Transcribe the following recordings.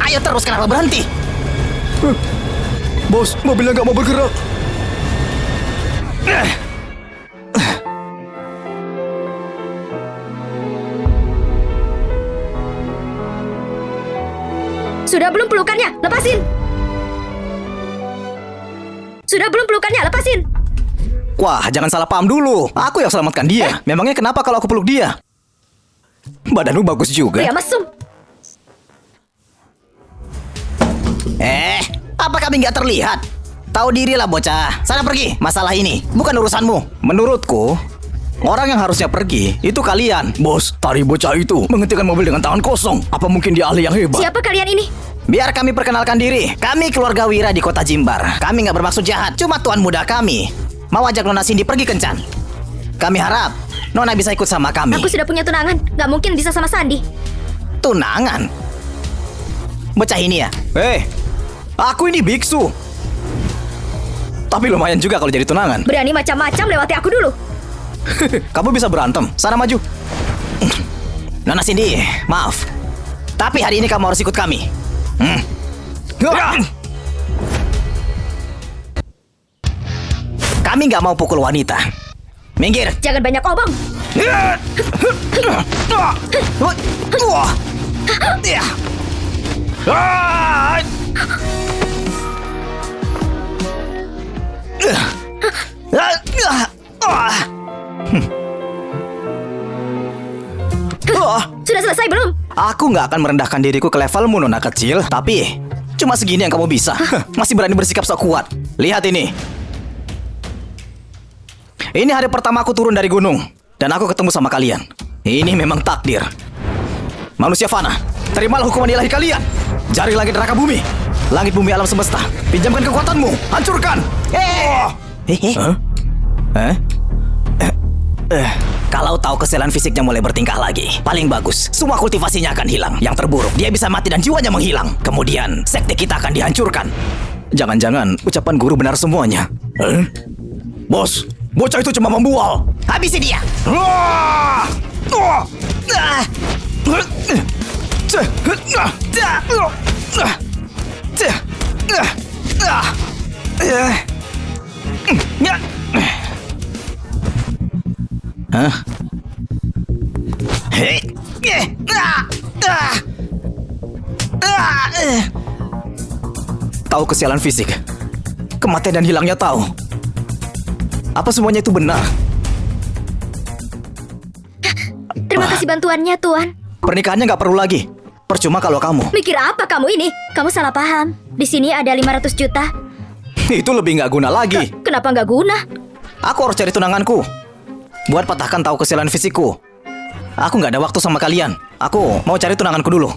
Ayo terus, kenapa berhenti? Bos, mobilnya nggak mau bergerak. Sudah belum pelukannya? Lepasin! Sudah belum pelukannya? Lepasin! Wah, jangan salah paham dulu. Aku yang selamatkan dia. Memangnya kenapa kalau aku peluk dia? Badanmu bagus juga. Pria mesum! Apa kami nggak terlihat? Tahu dirilah bocah. Sana pergi. Masalah ini bukan urusanmu. Menurutku, orang yang harusnya pergi itu kalian. Bos, tadi bocah itu menghentikan mobil dengan tangan kosong. Apa mungkin dia ahli yang hebat? Siapa kalian ini? Biar kami perkenalkan diri. Kami keluarga Wira di kota Jimbar. Kami nggak bermaksud jahat. Cuma tuan muda kami mau ajak Nona Cindy pergi kencan. Kami harap Nona bisa ikut sama kami. Aku sudah punya tunangan. Gak mungkin bisa sama Sandi. Tunangan? Bocah ini ya? Aku ini biksu. Tapi lumayan juga kalau jadi tunangan. Berani macam-macam lewati aku dulu. Kamu bisa berantem. Sana maju. Nona Cindy, maaf. Tapi hari ini kamu harus ikut kami. Kami nggak mau pukul wanita. Minggir. Jangan banyak omong. Sudah selesai belum? Aku nggak akan merendahkan diriku ke levelmu, Nona kecil. Tapi cuma segini yang kamu bisa. Masih berani bersikap sok kuat. Lihat ini. Ini hari pertama aku turun dari gunung. Dan aku ketemu sama kalian. Ini memang takdir. Manusia fana, terimalah hukuman ilahi kalian. Jari langit neraka bumi. Langit bumi alam semesta. Pinjamkan kekuatanmu. Hancurkan. Kalau tahu keselan fisiknya mulai bertingkah lagi, paling bagus, semua kultivasinya akan hilang. Yang terburuk, dia bisa mati dan jiwanya menghilang. Kemudian, sekte kita akan dihancurkan. Jangan-jangan ucapan guru benar semuanya. Bos, bocah itu cuma membual. Habisi dia. Tahu kesialan fisik, kematian dan hilangnya tahu. Apa semuanya itu benar? Terima kasih bantuannya, Tuan. Pernikahannya nggak perlu lagi. Percuma kalau kamu. Mikir apa kamu ini? Kamu salah paham. Di sini ada 500 juta. Itu lebih nggak guna lagi. Kenapa nggak guna? Aku harus cari tunanganku. Buat patahkan tahu kesialan fisikku. Aku nggak ada waktu sama kalian. Aku mau cari tunanganku dulu.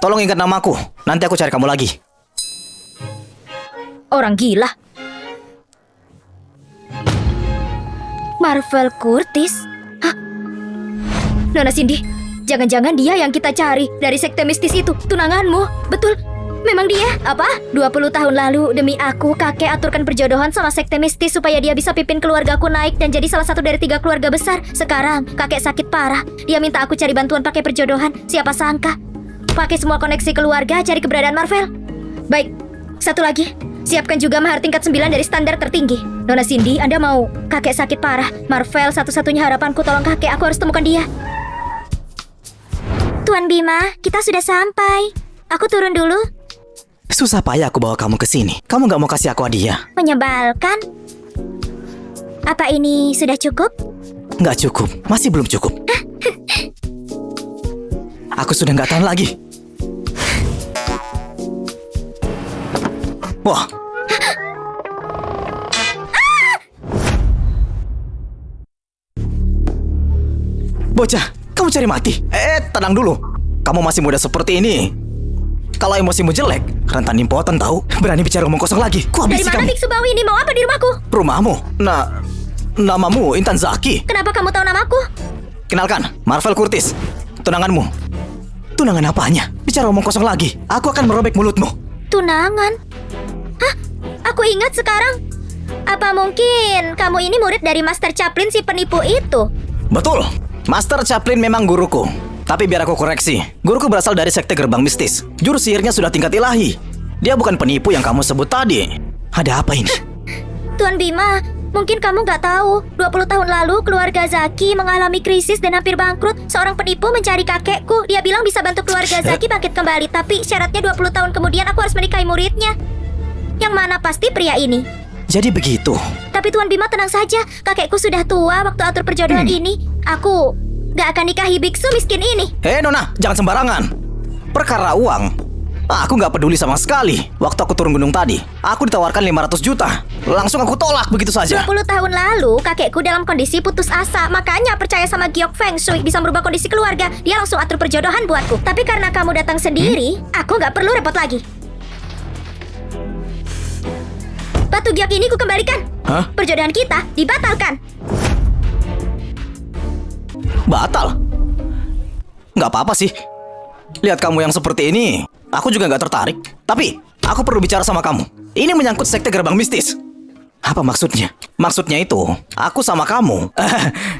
Tolong ingat namaku. Nanti aku cari kamu lagi. Orang gila. Marvel Curtis? Hah? Nona Cindy, jangan-jangan dia yang kita cari dari sekte mistis itu, tunanganmu. Betul, memang dia. Apa? 20 tahun lalu, demi aku, kakek aturkan perjodohan sama sekte mistis supaya dia bisa pimpin keluargaku naik dan jadi salah satu dari 3 keluarga besar. Sekarang, kakek sakit parah. Dia minta aku cari bantuan pakai perjodohan. Siapa sangka? Pakai semua koneksi keluarga, cari keberadaan Marvel. Baik, satu lagi. Siapkan juga mahar tingkat 9 dari standar tertinggi. Nona Cindy, Anda mau kakek sakit parah. Marvel satu-satunya harapanku, tolong kakek, aku harus temukan dia. Tuan Bima, kita sudah sampai. Aku turun dulu. Susah payah aku bawa kamu ke sini. Kamu nggak mau kasih aku hadiah? Menyebalkan. Apa ini sudah cukup? Nggak cukup, masih belum cukup. Aku sudah nggak tahan lagi. Wah. Bocah, kamu cari mati. Tenang dulu. Kamu masih muda seperti ini. Kalau emosimu jelek, rentan impoten tahu. Berani bicara omong kosong lagi. Ku Dari habisi mana kamu. biksu bau ini? Mau apa di rumahku? Rumahmu? Namamu Intan Zaki. Kenapa kamu tahu namaku? Kenalkan, Marvel Curtis. Tunanganmu. Tunangan apanya? Bicara omong kosong lagi. Aku akan merobek mulutmu. Tunangan? Hah? Aku ingat sekarang. Apa mungkin kamu ini murid dari Master Chaplin si penipu itu? Betul. Master Chaplin memang guruku. Tapi biar aku koreksi. Guruku berasal dari sekte gerbang mistis. Jurus sihirnya sudah tingkat ilahi. Dia bukan penipu yang kamu sebut tadi. Ada apa ini? Tuan Bima, mungkin kamu nggak tahu. 20 tahun lalu keluarga Zaki mengalami krisis dan hampir bangkrut. Seorang penipu mencari kakekku. Dia bilang bisa bantu keluarga Zaki bangkit kembali. Tapi syaratnya 20 tahun kemudian aku harus menikahi muridnya. Yang mana pasti pria ini. Jadi begitu. Tapi Tuan Bima tenang saja. Kakekku sudah tua waktu atur perjodohan ini. Aku nggak akan nikahi biksu miskin ini. Hei Nona, jangan sembarangan. Perkara uang, aku nggak peduli sama sekali. Waktu aku turun gunung tadi, aku ditawarkan 500 juta. Langsung aku tolak begitu saja. 20 tahun lalu, kakekku dalam kondisi putus asa. Makanya percaya sama Giok Feng Shui bisa merubah kondisi keluarga. Dia langsung atur perjodohan buatku. Tapi karena kamu datang sendiri, aku nggak perlu repot lagi. Batu giok ini ku kembalikan. Hah? Perjodohan kita dibatalkan. Batal? Nggak apa-apa sih. Lihat kamu yang seperti ini, aku juga nggak tertarik. Tapi, aku perlu bicara sama kamu. Ini menyangkut sekte gerbang mistis. Apa maksudnya? Maksudnya itu, aku sama kamu.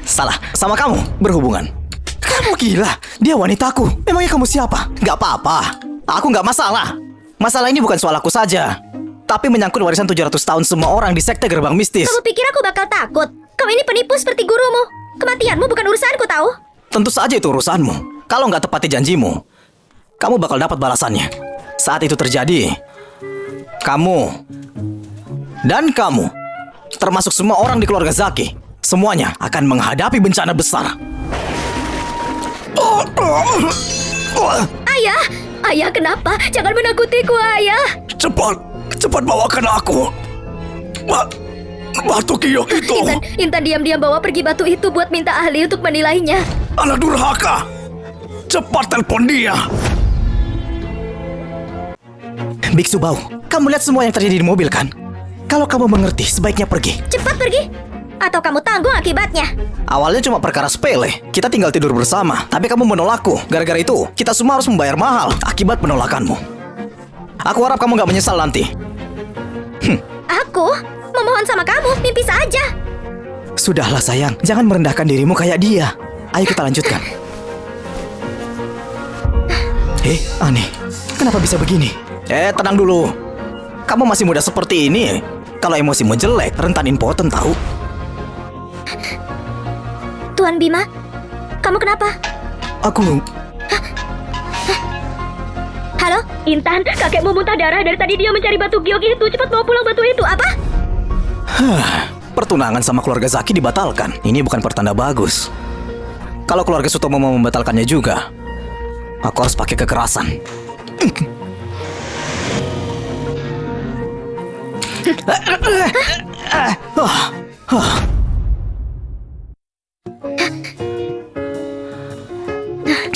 Salah, sama kamu berhubungan. Kamu gila, dia wanitaku. Memangnya kamu siapa? Nggak apa-apa. Aku nggak masalah. Masalah ini bukan soal aku saja. Tapi menyangkut warisan 700 tahun semua orang di sekte gerbang mistis. Kamu pikir aku bakal takut? Kamu ini penipu seperti gurumu. Kematianmu bukan urusanku, tahu? Tentu saja itu urusanmu. Kalau nggak tepati janjimu, kamu bakal dapat balasannya. Saat itu terjadi, kamu dan kamu, termasuk semua orang di keluarga Zaki, semuanya akan menghadapi bencana besar. Ayah! Ayah, kenapa? Jangan menakutiku, Ayah! Cepat bawakan aku. Batu giok itu. Intan diam-diam bawa pergi batu itu buat minta ahli untuk menilainya. Anak durhaka. Cepat telepon dia. Biksu Bau, kamu lihat semua yang terjadi di mobil kan? Kalau kamu mengerti, sebaiknya pergi. Cepat pergi! Atau kamu tanggung akibatnya. Awalnya cuma perkara sepele, kita tinggal tidur bersama. Tapi kamu menolakku. Gara-gara itu, kita semua harus membayar mahal akibat penolakanmu. Aku harap kamu gak menyesal nanti. Aku? Memohon sama kamu, mimpi saja. Sudahlah sayang, jangan merendahkan dirimu kayak dia. Ayo kita lanjutkan. Aneh. Kenapa bisa begini? Tenang dulu. Kamu masih muda seperti ini. Kalau emosimu jelek, rentan impoten tahu. Tuan Bima, kamu kenapa? Aku... Halo? Intan, kakekmu muntah darah. Dari tadi dia mencari batu giok itu. Cepat bawa pulang batu itu. Apa? Pertunangan sama keluarga Zaki dibatalkan. Ini bukan pertanda bagus. Kalau keluarga Sutomo mau membatalkannya juga, aku harus pakai kekerasan.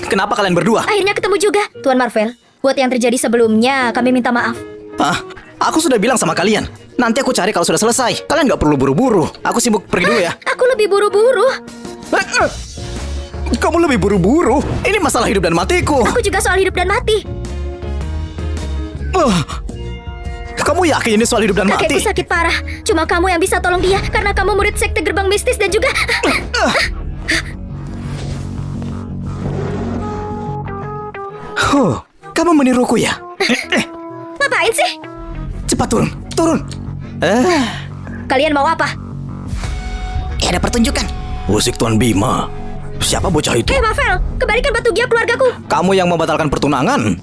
Kenapa kalian berdua? Akhirnya ketemu juga. Tuan Marvel, buat yang terjadi sebelumnya, kami minta maaf. Aku sudah bilang sama kalian. Nanti aku cari kalau sudah selesai. Kalian nggak perlu buru-buru. Aku sibuk pergi dulu ya. Aku lebih buru-buru. Kamu lebih buru-buru? Ini masalah hidup dan matiku. Aku juga soal hidup dan mati. Kamu yakin ini soal hidup dan mati? Kakekku sakit parah. Cuma kamu yang bisa tolong dia. Karena kamu murid sekte gerbang mistis dan juga... Kamu meniruku ya? Ngapain sih? Cepat turun, turun. Kalian mau apa? Ada pertunjukan. Musik Tuan Bima. Siapa bocah itu? Marvel, kembalikan batu giok keluargaku. Kamu yang membatalkan pertunangan?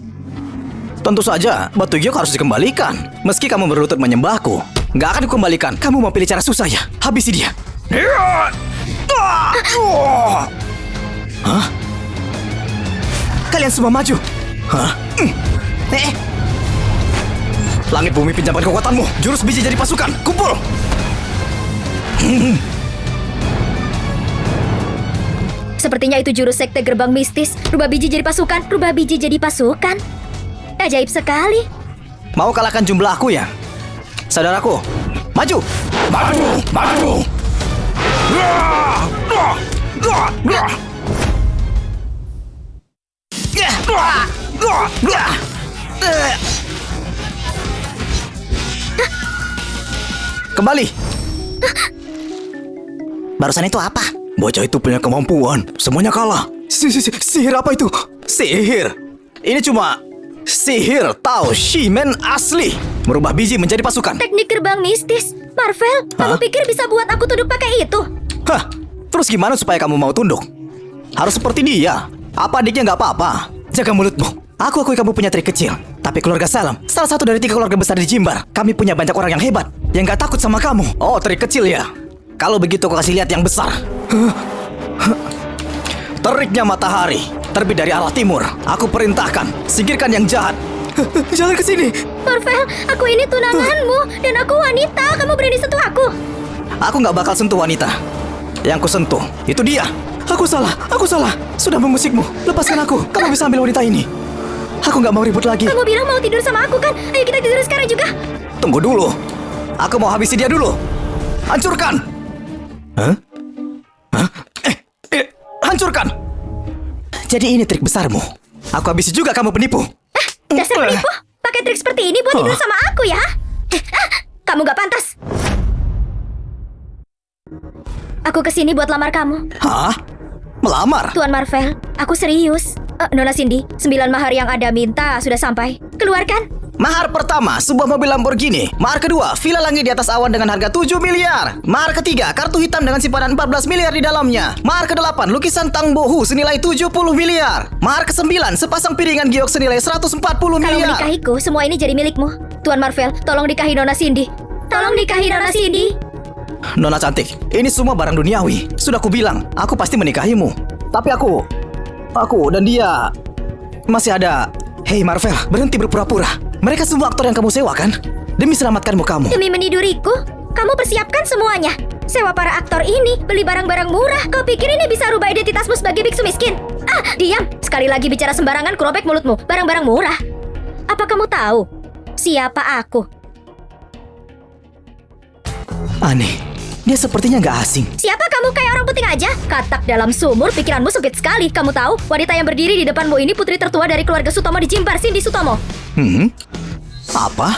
Tentu saja, batu giok harus dikembalikan. Meski kamu berlutut menyembahku, nggak akan dikembalikan. Kamu mau pilih cara susah ya? Habisi dia. Hah? Kalian semua maju. Hah? Langit bumi pinjamkan kekuatanmu. Jurus biji jadi pasukan. Kumpul. Sepertinya itu jurus sekte gerbang mistis. Rubah biji jadi pasukan. Rubah biji jadi pasukan. Ajaib sekali. Mau kalahkan jumlahku ya? Saudaraku, maju! Maju, maju. Kembali. Barusan itu apa? Bocah itu punya kemampuan. Semuanya kalah. Sihir apa itu? Sihir? Ini cuma sihir Tao Shimen asli. Merubah biji menjadi pasukan. Teknik gerbang mistis. Marvel, kamu pikir bisa buat aku tunduk pakai itu? Hah? Terus gimana supaya kamu mau tunduk? Harus seperti dia. Apa adiknya nggak apa-apa? Jaga mulutmu. Aku akui kamu punya trik kecil. Tapi keluarga Salam, salah satu dari 3 keluarga besar di Jimbar. Kami punya banyak orang yang hebat, yang nggak takut sama kamu. Oh, trik kecil ya? Kalau begitu aku kasih lihat yang besar. Teriknya matahari, terbit dari arah timur. Aku perintahkan, singkirkan yang jahat. Jangan ke sini. Marvel, aku ini tunanganmu dan aku wanita. Kamu berani sentuh aku? Aku nggak bakal sentuh wanita. Yang ku sentuh, itu dia. Aku salah. Sudah memusikmu. Lepaskan aku. Kamu bisa ambil wanita ini. Aku nggak mau ribut lagi. Kamu bilang mau tidur sama aku kan? Ayo kita tidur sekarang juga. Tunggu dulu. Aku mau habisi dia dulu. Hancurkan. Hah? Hancurkan. Jadi ini trik besarmu. Aku habisi juga kamu penipu. Dasar penipu. Pakai trik seperti ini buat tidur sama aku ya? Kamu gak pantas. Aku kesini buat lamar kamu. Hah? Melamar? Tuan Marvel, aku serius. Nona Cindy, 9 mahar yang ada minta sudah sampai. Keluarkan. Mahar pertama, sebuah mobil Lamborghini. Mahar kedua, villa langit di atas awan dengan harga 7 miliar. Mahar ketiga, kartu hitam dengan simpanan 14 miliar di dalamnya. Mahar ke-8, lukisan Tang Bohu senilai 70 miliar. Mahar ke-9, sepasang piringan giok senilai 140 Kalau miliar. menikahiku, semua ini jadi milikmu. Tuan Marvel, tolong nikahi Nona Cindy. Tolong nikahi Nona Cindy. Nona cantik, ini semua barang duniawi. Sudah kubilang, aku pasti menikahimu. Tapi aku dan dia masih ada. Hei Marvel, berhenti berpura-pura. Mereka semua aktor yang kamu sewa kan? Demi selamatkanmu kamu. Demi meniduriku, kamu persiapkan semuanya. Sewa para aktor ini, beli barang-barang murah. Kau pikir ini bisa rubah identitasmu sebagai biksu miskin? Diam. Sekali lagi bicara sembarangan, kurobek mulutmu. Barang-barang murah. Apa kamu tahu siapa aku? Aneh, dia sepertinya nggak asing. Siapa kamu, kayak orang penting aja? Katak dalam sumur, pikiranmu sempit sekali. Kamu tahu, wanita yang berdiri di depanmu ini putri tertua dari keluarga Sutomo di Jimbar, Cindy Sutomo. Apa?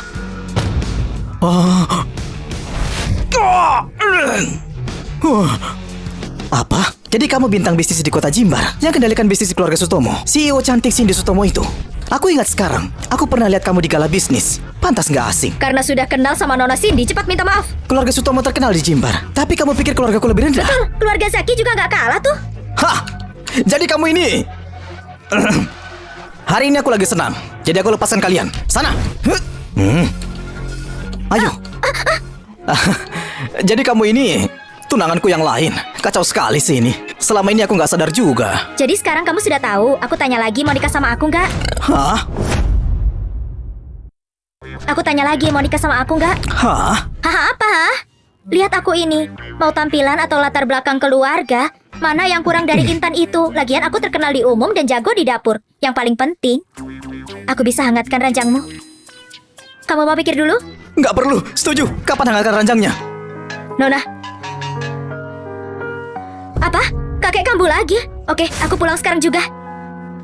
Apa? Jadi kamu bintang bisnis di kota Jimbar yang kendalikan bisnis di keluarga Sutomo, CEO cantik Cindy Sutomo itu. Aku ingat sekarang, aku pernah lihat kamu di gala bisnis. Pantas nggak asing. Karena sudah kenal sama Nona Cindy, cepat minta maaf. Keluarga Sutomo terkenal di Jimbar. Tapi kamu pikir keluargaku lebih rendah? Betul, keluarga Zaki juga nggak kalah tuh. Hah? Jadi kamu ini... Hari ini aku lagi senang. Jadi aku lepaskan kalian. Sana. Ayo. Jadi kamu ini tunanganku yang lain. Kacau sekali sih ini. Selama ini aku nggak sadar juga. Jadi sekarang kamu sudah tahu. Aku tanya lagi, mau nikah sama aku nggak? Hah? Aku tanya lagi, mau nikah sama aku nggak? Hah? Haha, apa? Lihat aku ini. Mau tampilan atau latar belakang keluarga? Mana yang kurang dari Intan itu? Lagian aku terkenal di umum dan jago di dapur. Yang paling penting, aku bisa hangatkan ranjangmu. Kamu mau pikir dulu? Nggak perlu. Setuju. Kapan hangatkan ranjangnya? Nona. Apa? Kakek kambuh lagi? Oke, aku pulang sekarang juga.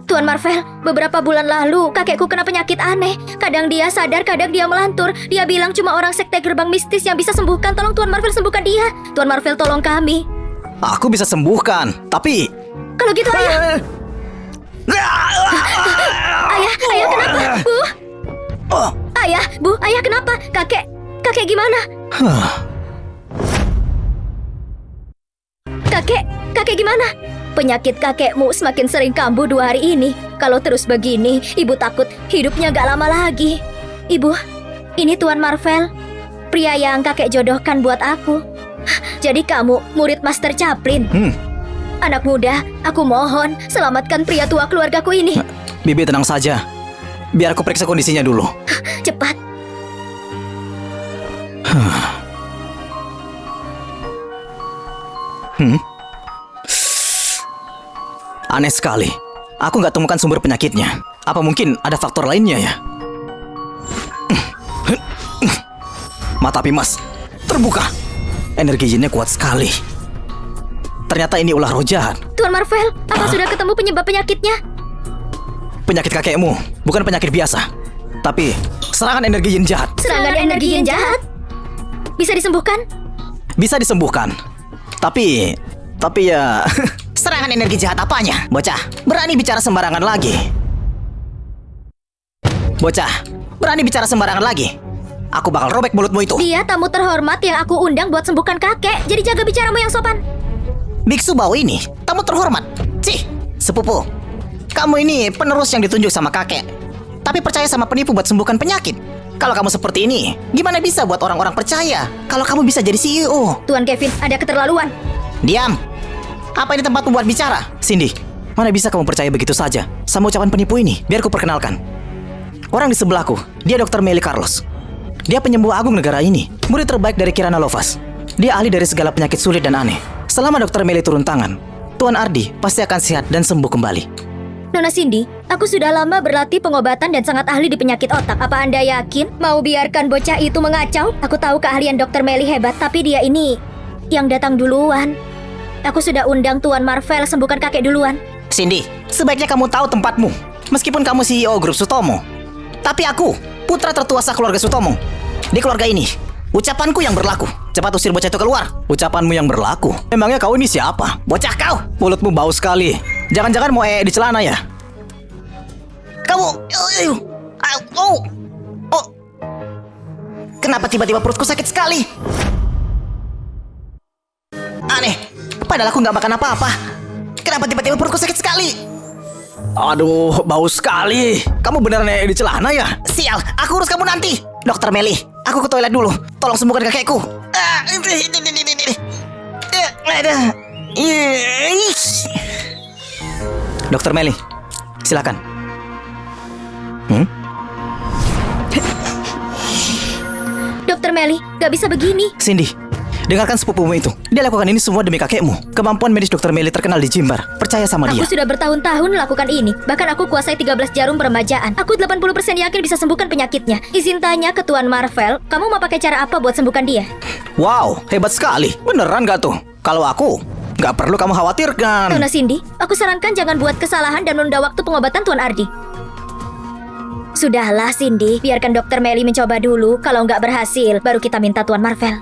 Tuan Marvel, beberapa bulan lalu kakekku kena penyakit aneh. Kadang dia sadar, kadang dia melantur. Dia bilang cuma orang sekte gerbang mistis yang bisa sembuhkan. Tolong Tuan Marvel sembuhkan dia. Tuan Marvel tolong kami. Aku bisa sembuhkan, tapi... Kalau gitu ayah. Ayah kenapa? Bu? Ayah, Bu, ayah kenapa? Kakek gimana? Kakek gimana? Penyakit kakekmu semakin sering kambuh 2 hari ini. Kalau terus begini, ibu takut hidupnya gak lama lagi. Ibu, ini Tuan Marvel, pria yang kakek jodohkan buat aku. Jadi kamu murid Master Chaplin. Anak muda, aku mohon selamatkan pria tua keluargaku ini. Bibi tenang saja. Biar aku periksa kondisinya dulu. Cepat. Aneh sekali. Aku nggak temukan sumber penyakitnya. Apa mungkin ada faktor lainnya ya? Mata Pimas terbuka. Energi jinnya kuat sekali. Ternyata ini ulah roh jahat. Tuan Marvel, apa sudah ketemu penyebab penyakitnya? Penyakit kakekmu bukan penyakit biasa, tapi serangan energi jin jahat. Serangan energi yang jahat? Bisa disembuhkan? Bisa disembuhkan. Tapi ya... Serangan energi jahat apanya? Bocah, berani bicara sembarangan lagi. Bocah, berani bicara sembarangan lagi. Aku bakal robek mulutmu itu. Dia tamu terhormat yang aku undang buat sembuhkan kakek. Jadi jaga bicaramu yang sopan. Biksu bau ini, tamu terhormat. Cih, sepupu. Kamu ini penerus yang ditunjuk sama kakek. Tapi percaya sama penipu buat sembuhkan penyakit. Kalau kamu seperti ini, gimana bisa buat orang-orang percaya kalau kamu bisa jadi CEO? Tuan Kevin, ada keterlaluan. Diam. Apa ini tempatmu buat bicara? Cindy, mana bisa kamu percaya begitu saja sama ucapan penipu ini? Biar ku perkenalkan. Orang di sebelahku, dia Dr. Melly Carlos. Dia penyembuh agung negara ini, murid terbaik dari Kirana Lovas. Dia ahli dari segala penyakit sulit dan aneh. Selama Dr. Melly turun tangan, Tuan Ardi pasti akan sehat dan sembuh kembali. Nona Cindy, aku sudah lama berlatih pengobatan dan sangat ahli di penyakit otak. Apa Anda yakin mau biarkan bocah itu mengacau? Aku tahu keahlian Dr. Melly hebat, tapi dia ini yang datang duluan. Aku sudah undang Tuan Marvel sembuhkan kakek duluan. Cindy, sebaiknya kamu tahu tempatmu. Meskipun kamu CEO grup Sutomo, tapi aku putra tertua sah keluarga Sutomo. Di keluarga ini, ucapanku yang berlaku. Cepat usir bocah itu keluar. Ucapanmu yang berlaku? Memangnya kau ini siapa? Bocah kau, mulutmu bau sekali. Jangan-jangan mau di celana ya? Kamu... Oh. Kenapa tiba-tiba perutku sakit sekali? Aneh. Padahal aku nggak makan apa-apa. Kenapa tiba-tiba perutku sakit sekali? Aduh, bau sekali. Kamu beneran di celana ya? Sial, aku urus kamu nanti. Dokter Melly, aku ke toilet dulu. Tolong sembuhkan kakekku. Dokter Melly, silakan. Dokter Melly, gak bisa begini. Cindy, dengarkan sepupumu itu. Dia lakukan ini semua demi kakekmu. Kemampuan medis Dokter Melly terkenal di Jimbar. Percaya sama dia. Aku sudah bertahun-tahun melakukan ini. Bahkan aku kuasai 13 jarum peremajaan. Aku 80% yakin bisa sembuhkan penyakitnya. Izin tanya ke Tuan Marvel, kamu mau pakai cara apa buat sembuhkan dia? Wow, hebat sekali. Beneran gak tuh? Kalau aku, gak perlu kamu khawatirkan. Nona Cindy, aku sarankan jangan buat kesalahan dan menunda waktu pengobatan Tuan Ardi. Sudahlah Cindy, biarkan Dokter Melly mencoba dulu. Kalau nggak berhasil, baru kita minta Tuan Marvel.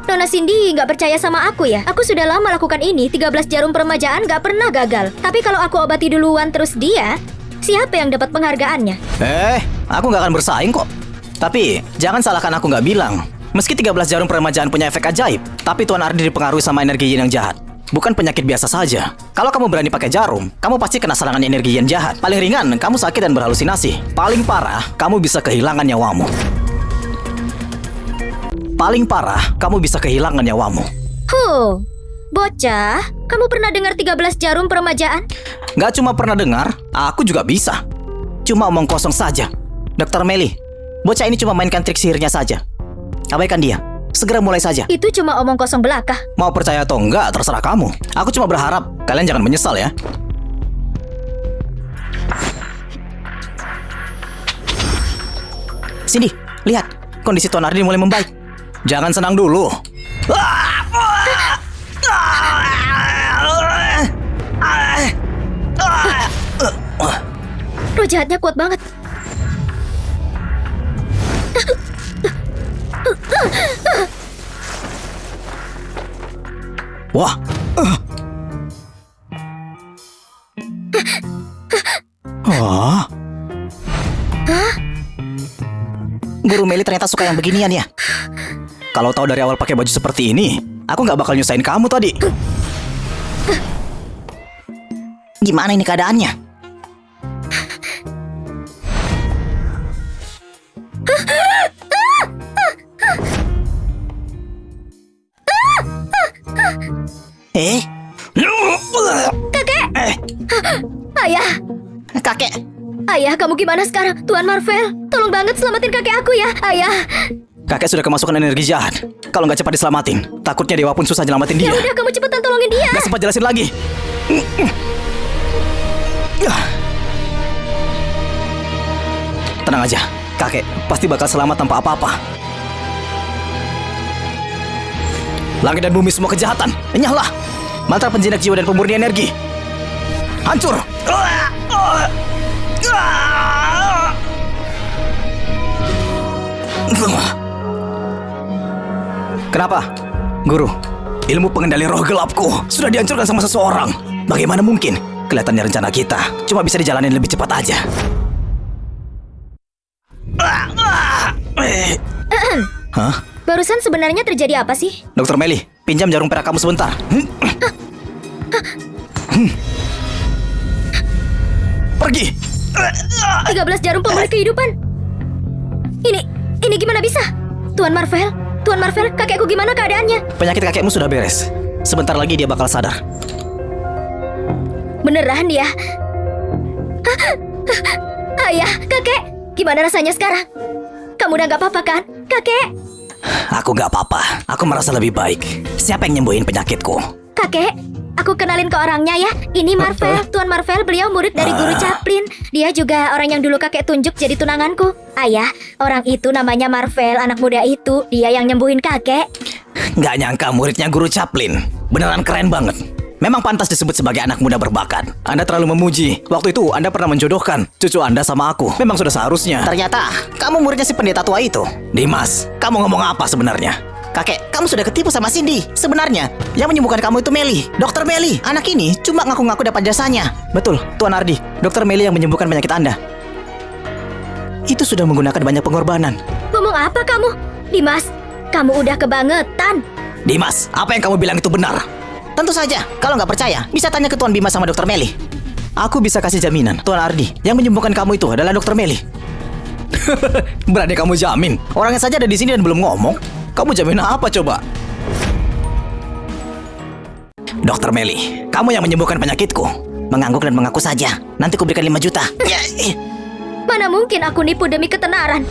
Nona Cindy nggak percaya sama aku ya? Aku sudah lama lakukan ini, 13 jarum peremajaan nggak pernah gagal. Tapi kalau aku obati duluan terus dia, siapa yang dapat penghargaannya? Aku nggak akan bersaing kok. Tapi, jangan salahkan aku nggak bilang. Meski 13 jarum peremajaan punya efek ajaib, tapi Tuan Ardi dipengaruhi sama energi yin yang jahat. Bukan penyakit biasa saja. Kalau kamu berani pakai jarum, kamu pasti kena serangan energi yin jahat. Paling ringan, kamu sakit dan berhalusinasi. Paling parah, kamu bisa kehilangan nyawamu. Paling parah, kamu bisa kehilangan nyawamu. Bocah, kamu pernah dengar 13 jarum peremajaan? Gak cuma pernah dengar, aku juga bisa. Cuma omong kosong saja. Dr. Melly, bocah ini cuma mainkan trik sihirnya saja. Abaikan dia. Segera mulai saja. Itu cuma omong kosong belaka. Mau percaya atau enggak, terserah kamu. Aku cuma berharap kalian jangan menyesal ya. Cindy, lihat. Kondisi Tuan Ardi mulai membaik. Jangan senang dulu. Roh jahatnya kuat banget. Wah. Guru Melly ternyata suka yang beginian ya. Kalau tahu dari awal pakai baju seperti ini, aku nggak bakal nyusahin kamu tadi. Gimana ini keadaannya? Kakek! Ayah! Kakek! Ayah, kamu gimana sekarang? Tuan Marvel, tolong banget selamatin kakek aku ya, Ayah! Kakek sudah kemasukan energi jahat. Kalau nggak cepat diselamatin, takutnya dewa pun susah nyelamatin dia. Ya udah, kamu cepetan tolongin dia. Nggak sempat jelasin lagi. Tenang aja, kakek pasti bakal selamat tanpa apa-apa. Langit dan bumi semua kejahatan, enyahlah. Mantra penjinak jiwa dan pemurni energi. Hancur. Kenapa? Guru, ilmu pengendali roh gelapku sudah dihancurkan sama seseorang. Bagaimana mungkin? Kelihatannya rencana kita cuma bisa dijalanin lebih cepat aja. Hah? Barusan sebenarnya terjadi apa sih? Dokter Meli, pinjam jarum perak kamu sebentar. Pergi. 13 jarum pemulih kehidupan. Ini gimana bisa? Tuan Marvel, kakekku gimana keadaannya? Penyakit kakekmu sudah beres. Sebentar lagi dia bakal sadar. Beneran dia? Ayah, kakek, gimana rasanya sekarang? Kamu udah gak apa-apa kan, kakek? Aku gak apa-apa. Aku merasa lebih baik. Siapa yang nyembuhin penyakitku? Kakek, aku kenalin ke orangnya ya. Ini Marvel, Tuan Marvel, beliau murid dari Guru Chaplin. Dia juga orang yang dulu kakek tunjuk jadi tunanganku. Ayah, orang itu namanya Marvel, anak muda itu. Dia yang nyembuhin kakek. Gak nyangka muridnya Guru Chaplin. Beneran keren banget. Memang pantas disebut sebagai anak muda berbakat. Anda terlalu memuji. Waktu itu Anda pernah menjodohkan cucu Anda sama aku. Memang sudah seharusnya. Ternyata kamu muridnya si pendeta tua itu. Dimas, kamu ngomong apa sebenarnya? Kakek, kamu sudah ketipu sama Cindy. Sebenarnya, yang menyembuhkan kamu itu Meli. Dokter Meli. Anak ini cuma ngaku-ngaku dapat jasanya. Betul, Tuan Ardi. Dokter Meli yang menyembuhkan penyakit Anda. Itu sudah menggunakan banyak pengorbanan. Ngomong apa kamu? Dimas, kamu udah kebangetan. Dimas, apa yang kamu bilang itu benar? Tentu saja, kalau nggak percaya, bisa tanya ke Tuan Bima sama Dokter Meli. Aku bisa kasih jaminan, Tuan Ardi, yang menyembuhkan kamu itu adalah Dokter Meli. Berani kamu jamin? Orangnya saja ada di sini dan belum ngomong. Kamu jamin apa coba? Dokter Meli, kamu yang menyembuhkan penyakitku. Mengangguk dan mengaku saja. Nanti kuberikan 5 juta. Mana mungkin aku nipu demi ketenaran?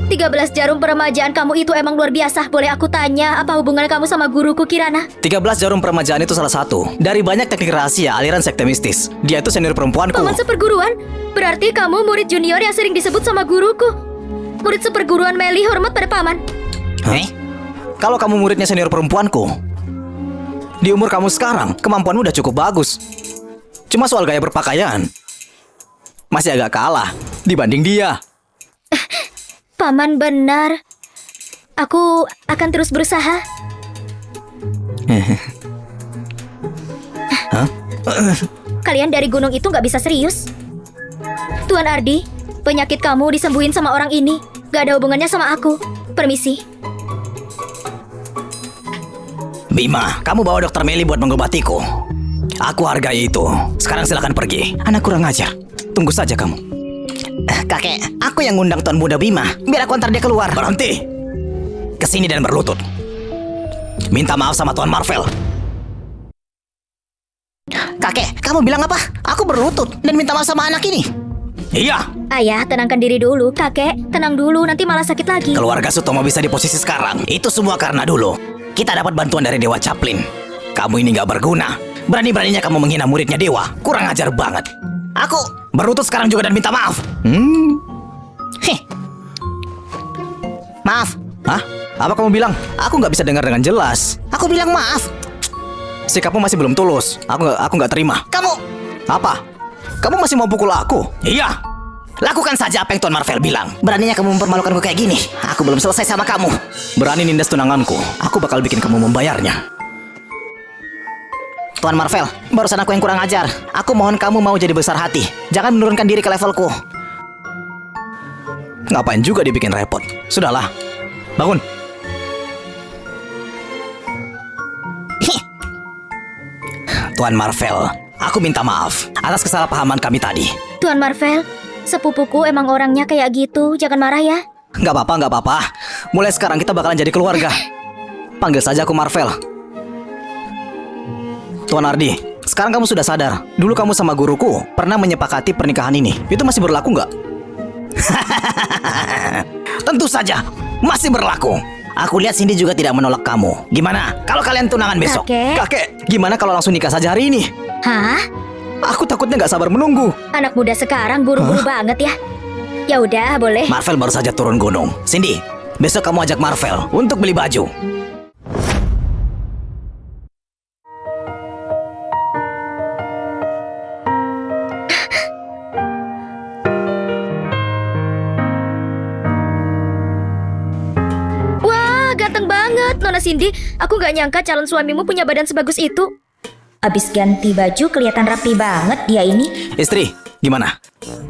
13 jarum peremajaan kamu itu emang luar biasa. Boleh aku tanya, apa hubungan kamu sama guruku Kirana? 13 jarum peremajaan itu salah satu dari banyak teknik rahasia aliran sekte mistis. Dia itu senior perempuanku. Paman seperguruan? Berarti kamu murid junior yang sering disebut sama guruku. Murid seperguruan Meli hormat pada paman. Kalau kamu muridnya senior perempuanku, di umur kamu sekarang, kemampuanmu udah cukup bagus. Cuma soal gaya berpakaian, masih agak kalah dibanding dia. Paman benar. Aku akan terus berusaha. Kalian dari gunung itu nggak bisa serius. Tuan Ardi, penyakit kamu disembuhin sama orang ini. Gak ada hubungannya sama aku. Permisi. Bima, kamu bawa Dokter Meli buat mengobatiku. Aku hargai itu. Sekarang silakan pergi. Anak kurang ajar. Tunggu saja kamu. Kakek, aku yang ngundang Tuan Muda Bima. Biar aku antar dia keluar. Berhenti. Kesini dan berlutut. Minta maaf sama Tuan Marvel. Kakek, kamu bilang apa? Aku berlutut dan minta maaf sama anak ini. Iya. Ayah, tenangkan diri dulu. Kakek, tenang dulu. Nanti malah sakit lagi. Keluarga Sutomo bisa di posisi sekarang. Itu semua karena dulu kita dapat bantuan dari Dewa Chaplin. Kamu ini gak berguna. Berani-beraninya kamu menghina muridnya Dewa. Kurang ajar banget. Aku berlutut sekarang juga dan minta maaf. Maaf. Hah? Apa kamu bilang? Aku nggak bisa dengar dengan jelas. Aku bilang maaf. Sikapmu masih belum tulus. Aku nggak terima. Kamu apa? Kamu masih mau pukul aku? Iya. Lakukan saja apa yang Tuan Marvel bilang. Beraninya kamu mempermalukanku kayak gini. Aku belum selesai sama kamu. Berani nindas tunanganku. Aku bakal bikin kamu membayarnya. Tuan Marvel, barusan aku yang kurang ajar. Aku mohon kamu mau jadi besar hati. Jangan menurunkan diri ke levelku. Ngapain juga dibikin repot? Sudahlah. Bangun. Tuan Marvel, aku minta maaf atas kesalahpahaman kami tadi. Tuan Marvel, sepupuku emang orangnya kayak gitu. Jangan marah ya. Nggak apa-apa. Mulai sekarang kita bakalan jadi keluarga. Panggil saja aku Marvel. Tuan Ardi, sekarang kamu sudah sadar. Dulu kamu sama guruku pernah menyepakati pernikahan ini. Itu masih berlaku nggak? Tentu saja, masih berlaku. Aku lihat Cindy juga tidak menolak kamu. Gimana kalau kalian tunangan besok? Kakek. Kakek, gimana kalau langsung nikah saja hari ini? Hah? Aku takutnya nggak sabar menunggu. Anak muda sekarang buru-buru banget ya. Ya udah, boleh. Marvel baru saja turun gunung. Cindy, besok kamu ajak Marvel untuk beli baju. Wah, ganteng banget, Nona Cindy. Aku nggak nyangka calon suamimu punya badan sebagus itu. Abis ganti baju kelihatan rapi banget dia ini. Istri, gimana?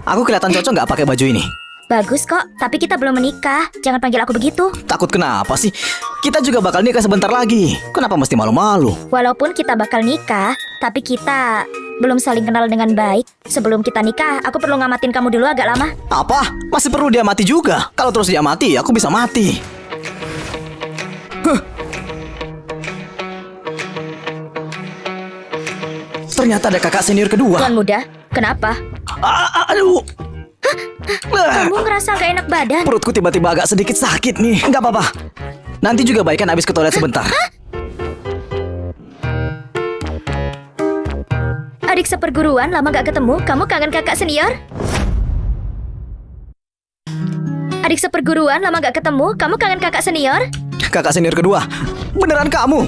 Aku kelihatan cocok nggak pakai baju ini? Bagus kok, tapi kita belum menikah. Jangan panggil aku begitu. Takut kenapa sih? Kita juga bakal nikah sebentar lagi. Kenapa mesti malu-malu? Walaupun kita bakal nikah, tapi kita belum saling kenal dengan baik. Sebelum kita nikah, aku perlu ngamatin kamu dulu agak lama. Apa? Masih perlu dia mati juga? Kalau terus dia mati, aku bisa mati. Huh. Ternyata ada kakak senior kedua. Tuan muda, kenapa? Aduh. Kamu ngerasa gak enak badan? Perutku tiba-tiba agak sedikit sakit nih. Nggak apa-apa. Nanti juga baik kan abis ke toilet sebentar. Adik seperguruan lama gak ketemu, kamu kangen kakak senior? Adik seperguruan lama gak ketemu, kamu kangen kakak senior? Kakak senior kedua. Beneran kamu?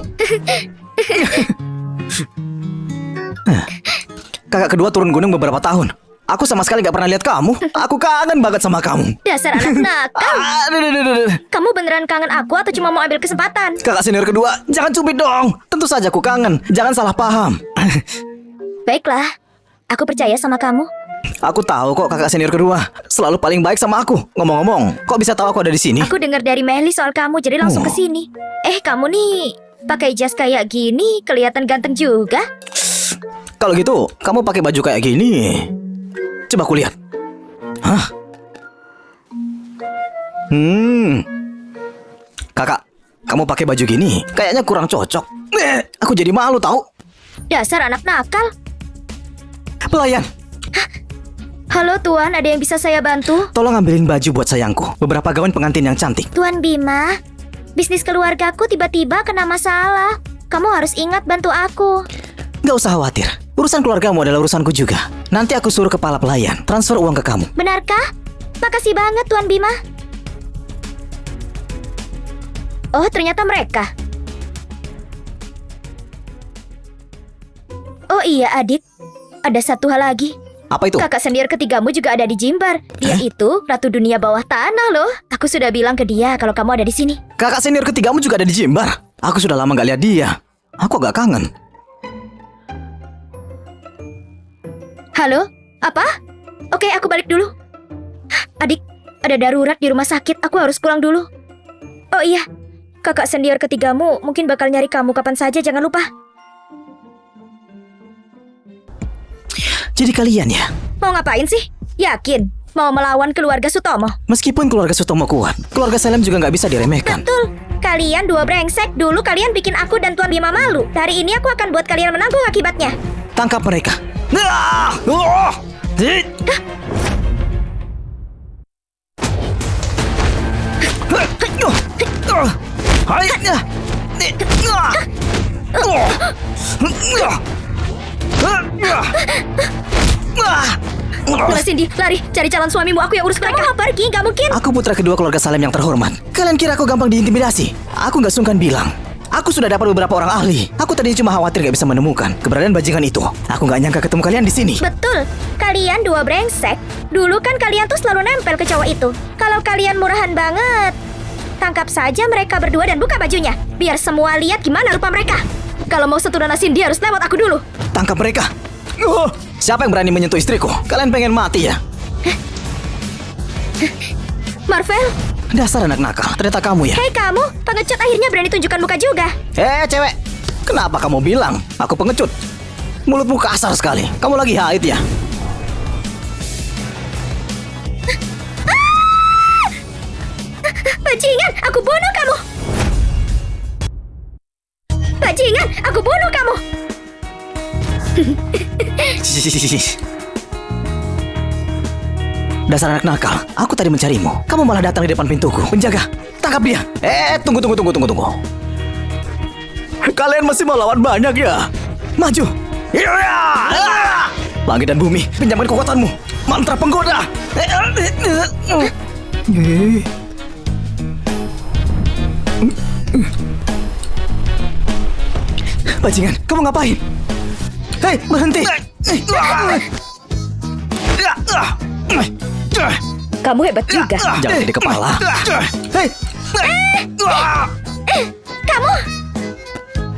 Kakak kedua turun gunung beberapa tahun. Aku sama sekali gak pernah lihat kamu. Aku kangen banget sama kamu. Dasar anak nakal. Aduh. Kamu beneran kangen aku atau cuma mau ambil kesempatan? Kakak senior kedua, jangan cubit dong. Tentu saja aku kangen. Jangan salah paham. Baiklah, aku percaya sama kamu. Aku tahu kok kakak senior kedua selalu paling baik sama aku. Ngomong-ngomong, kok bisa tahu aku ada di sini? Aku dengar dari Meli soal kamu, jadi langsung ke sini. Kamu nih pakai jas kayak gini kelihatan ganteng juga. Kalau gitu, kamu pakai baju kayak gini. Coba aku lihat. Hah? Kakak, kamu pakai baju gini kayaknya kurang cocok. Aku jadi malu tahu. Dasar anak nakal. Pelayan, Halo Tuan, ada yang bisa saya bantu? tolong ambilin baju buat sayangku. Beberapa gaun pengantin yang cantik. Tuan Bima, bisnis keluargaku tiba-tiba kena masalah. Kamu harus ingat bantu aku. Gak usah khawatir. Urusan keluargamu adalah urusanku juga. Nanti aku suruh kepala pelayan transfer uang ke kamu. Benarkah? Makasih banget Tuan Bima. Oh, ternyata mereka. Oh iya adik, ada satu hal lagi. Apa itu? Kakak senior ketigamu juga ada di Jimbar. Dia itu ratu dunia bawah tanah loh. Aku sudah bilang ke dia kalau kamu ada di sini. Kakak senior ketigamu juga ada di Jimbar. Aku sudah lama gak lihat dia. Aku agak kangen. Halo? Apa? Oke, aku balik dulu. Adik, ada darurat di rumah sakit. Aku harus pulang dulu. Oh iya, kakak senior ketigamu mungkin bakal nyari kamu kapan saja. Jangan lupa. Jadi kalian ya? Mau ngapain sih? Yakin? Mau melawan keluarga Sutomo? Meskipun keluarga Sutomo kuat, keluarga Salem juga nggak bisa diremehkan. Betul. Kalian dua brengsek. Dulu kalian bikin aku dan Tuan Bima malu. Hari ini aku akan buat kalian menanggung akibatnya. Tangkap mereka. Nona Cindy, lari, cari calon suamimu. Aku yang urus mereka. Kamu pergi, nggak mungkin. Aku putra kedua keluarga Salem yang terhormat. Kalian kira aku gampang diintimidasi? Aku nggak sungkan bilang. Aku sudah dapat beberapa orang ahli. Aku tadi cuma khawatir gak bisa menemukan keberadaan bajingan itu. Aku nggak nyangka ketemu kalian di sini. Betul, kalian dua brengsek. Dulu kan kalian tuh selalu nempel ke cowok itu. Kalau kalian murahan banget, tangkap saja mereka berdua dan buka bajunya. Biar semua lihat gimana rupa mereka. Kalau mau sentuh Nona Cindy harus lewat aku dulu. Tangkap mereka. Siapa yang berani menyentuh istriku? Kalian pengen mati ya? Marvel, Dasar anak nakal, ternyata kamu ya? hei kamu, pengecut akhirnya berani tunjukkan muka juga. Cewek, kenapa kamu bilang aku pengecut? Mulutmu kasar sekali. Kamu lagi haid ya? Bajingan, aku bunuh kamu. Bajingan, aku bunuh kamu. Dasar anak nakal, aku tadi mencarimu. Kamu malah datang di depan pintuku. Penjaga, tangkap dia. Tunggu. Kalian masih mau lawan banyak ya? Maju. Langit dan bumi, pinjamkan kekuatanmu. Mantra penggoda. Bajingan, kamu ngapain? Hei, berhenti. Kamu hebat juga. Jangan di kepala. Hei. Kamu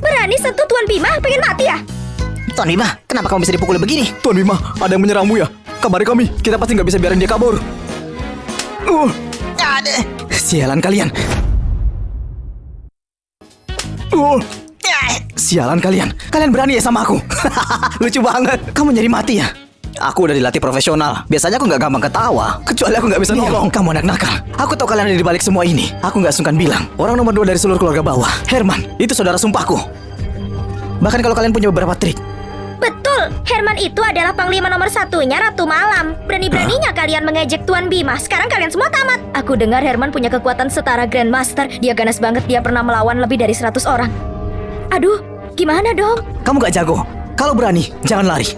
berani sentuh Tuan Bima? Pengen mati ya? Tuan Bima, kenapa kamu bisa dipukuli begini? Tuan Bima, ada yang menyerangmu ya? Kabari kami, kita pasti nggak bisa biarin dia kabur. Sialan kalian. Sialan kalian. Kalian berani ya sama aku? Lucu banget. Kamu nyari mati ya? Aku udah dilatih profesional. Biasanya aku nggak gampang ketawa. Kecuali aku nggak bisa nolong. Kamu anak nakal. Aku tahu kalian ada di balik semua ini. Aku nggak sungkan bilang. Orang nomor 2 dari seluruh keluarga bawah, Herman, itu saudara sumpahku. Bahkan kalau kalian punya beberapa trik. Betul, Herman itu adalah panglima nomor 1-nya Ratu Malam. Berani-beraninya kalian mengejek Tuan Bima. Sekarang kalian semua tamat. Aku dengar Herman punya kekuatan setara Grandmaster. Dia ganas banget, dia pernah melawan lebih dari 100 orang. Aduh, gimana dong? Kamu gak jago. Kalau berani, jangan lari.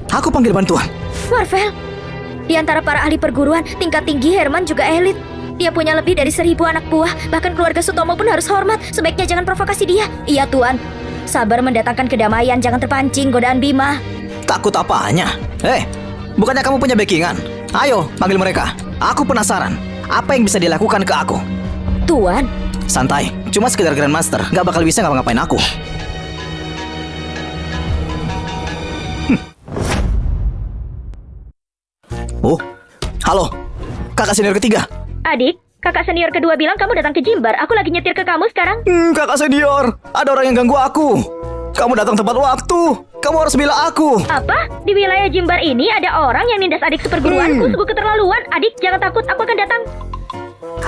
Aku panggil bantuan. Marvel, di antara para ahli perguruan, tingkat tinggi Herman juga elit. Dia punya lebih dari 1000 anak buah. Bahkan keluarga Sutomo pun harus hormat. Sebaiknya jangan provokasi dia. Iya, Tuan. Sabar mendatangkan kedamaian, jangan terpancing godaan Bima. Takut apanya? Bukannya kamu punya backingan? Ayo, panggil mereka. Aku penasaran. Apa yang bisa dilakukan ke aku? Tuan, Santai, cuma sekedar Grandmaster. Gak bakal bisa ngapa-ngapain aku. Oh, halo. Kakak senior ketiga. adik, kakak senior kedua bilang kamu datang ke Jimbar. Aku lagi nyetir ke kamu sekarang. Kakak senior, ada orang yang ganggu aku. Kamu datang tepat waktu. Kamu harus bela aku. Apa? Di wilayah Jimbar ini ada orang yang nindas adik seperguruanku. Sungguh keterlaluan. Adik, jangan takut, aku akan datang.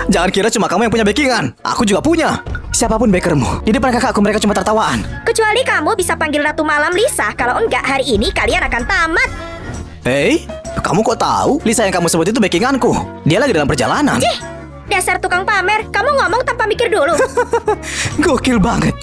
Jangan kira cuma kamu yang punya backingan. Aku juga punya. Siapapun backermu, di depan kakakku mereka cuma tertawaan. Kecuali kamu bisa panggil Ratu Malam Lisa. Kalau enggak, hari ini kalian akan tamat. Hei, kamu kok tahu? Lisa yang kamu sebut itu backinganku. Dia lagi dalam perjalanan. Cih, dasar tukang pamer. Kamu ngomong tanpa mikir dulu. Gokil banget.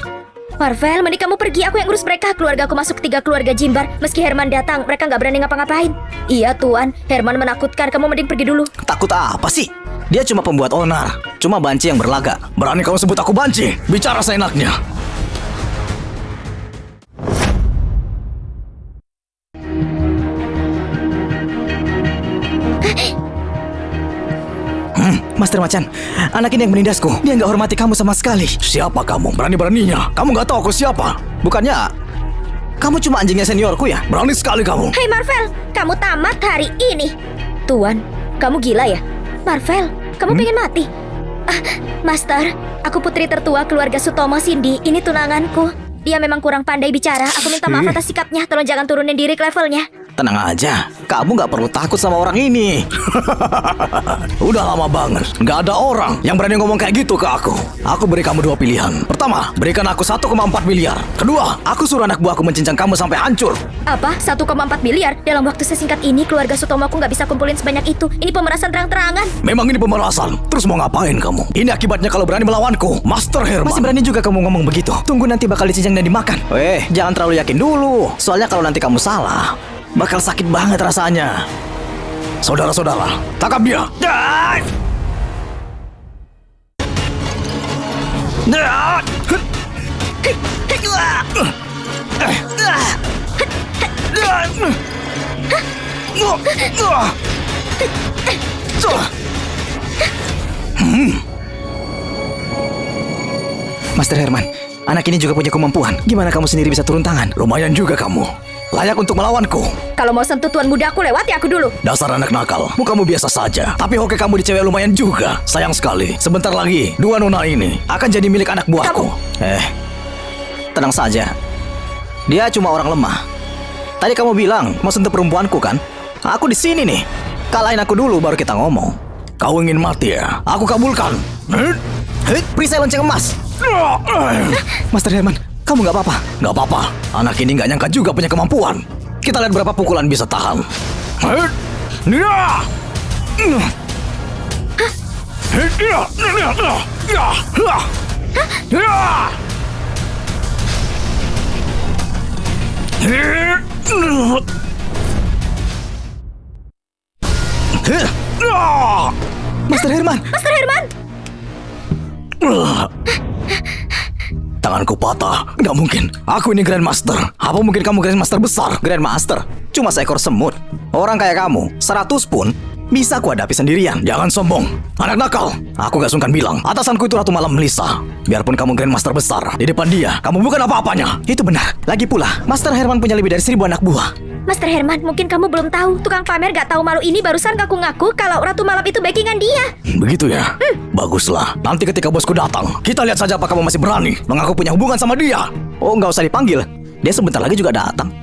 Marvel, mending kamu pergi. Aku yang urus mereka. Keluarga aku masuk 3 keluarga Jimbar. Meski Herman datang, mereka nggak berani ngapa-ngapain. Iya, Tuan. Herman menakutkan. Kamu mending pergi dulu. Takut apa sih? Dia cuma pembuat onar. Cuma banci yang berlaga. Berani kamu sebut aku banci? Bicara seenaknya. Master Macan, anak ini yang menindasku. Dia nggak hormati kamu sama sekali. Siapa kamu? Berani-beraninya. Kamu nggak tahu aku siapa? Bukannya kamu cuma anjingnya seniorku ya? Berani sekali kamu. Hei Marvel, kamu tamat hari ini. Tuan, kamu gila ya? Marvel, kamu pengen mati? Master, aku putri tertua keluarga Sutomo Cindy. Ini tunanganku. Dia memang kurang pandai bicara. Aku minta maaf atas sikapnya. Tolong jangan turunin diri ke levelnya. Tenang aja, kamu nggak perlu takut sama orang ini. Udah lama banget nggak ada orang yang berani ngomong kayak gitu ke aku. Aku beri kamu 2 pilihan. Pertama, berikan aku 1,4 miliar. Kedua, aku suruh anak buahku mencincang kamu sampai hancur. Apa? 1,4 miliar? Dalam waktu sesingkat ini keluarga Sutomo aku nggak bisa kumpulin sebanyak itu. Ini pemerasan terang-terangan. Memang ini pemerasan. Terus mau ngapain kamu? Ini akibatnya kalau berani melawanku, Master Herman. Masih berani juga kamu ngomong begitu. Tunggu nanti bakal dicincang dan dimakan. Jangan terlalu yakin dulu. Soalnya kalau nanti kamu salah, bakal sakit banget rasanya. Saudara-saudara, tangkap dia. Master Herman, anak ini juga punya kemampuan. Gimana kamu sendiri bisa turun tangan? Lumayan juga kamu. Layak untuk melawanku. Kalau mau sentuh tuan mudaku, lewati aku dulu. Dasar anak nakal, mukamu biasa saja. Tapi hoki kamu di cewek lumayan juga. Sayang sekali, sebentar lagi 2 nona ini akan jadi milik anak buahku. Tenang saja. Dia cuma orang lemah. Tadi kamu bilang mau sentuh perempuanku kan? Aku di sini nih. Kalahin aku dulu baru kita ngomong. Kau ingin mati ya? Aku kabulkan. Perisai lonceng emas. Master Herman, kamu nggak apa-apa? Nggak apa-apa. Anak ini nggak nyangka juga punya kemampuan. Kita lihat berapa pukulan bisa tahan. Master Herman. Master Herman! Tanganku patah. Nggak mungkin. Aku ini Grandmaster. Apa mungkin kamu Grandmaster besar? Grandmaster, cuma seekor semut. Orang kayak kamu, 100 pun bisa ku hadapi sendirian. Jangan sombong. Anak nakal. Aku gak sungkan bilang, atasanku itu Ratu Malam Melisa. Biarpun kamu Grandmaster besar, di depan dia, kamu bukan apa-apanya. Itu benar. Lagi pula, Master Herman punya lebih dari 1000 anak buah. Master Herman, mungkin kamu belum tahu. Tukang pamer gak tahu malu ini barusan ngaku-ngaku kalau Ratu Malam itu backingan dia. Begitu ya? Baguslah. Nanti ketika bosku datang, kita lihat saja apa kamu masih berani mengaku punya hubungan sama dia. Oh, nggak usah dipanggil. Dia sebentar lagi juga datang.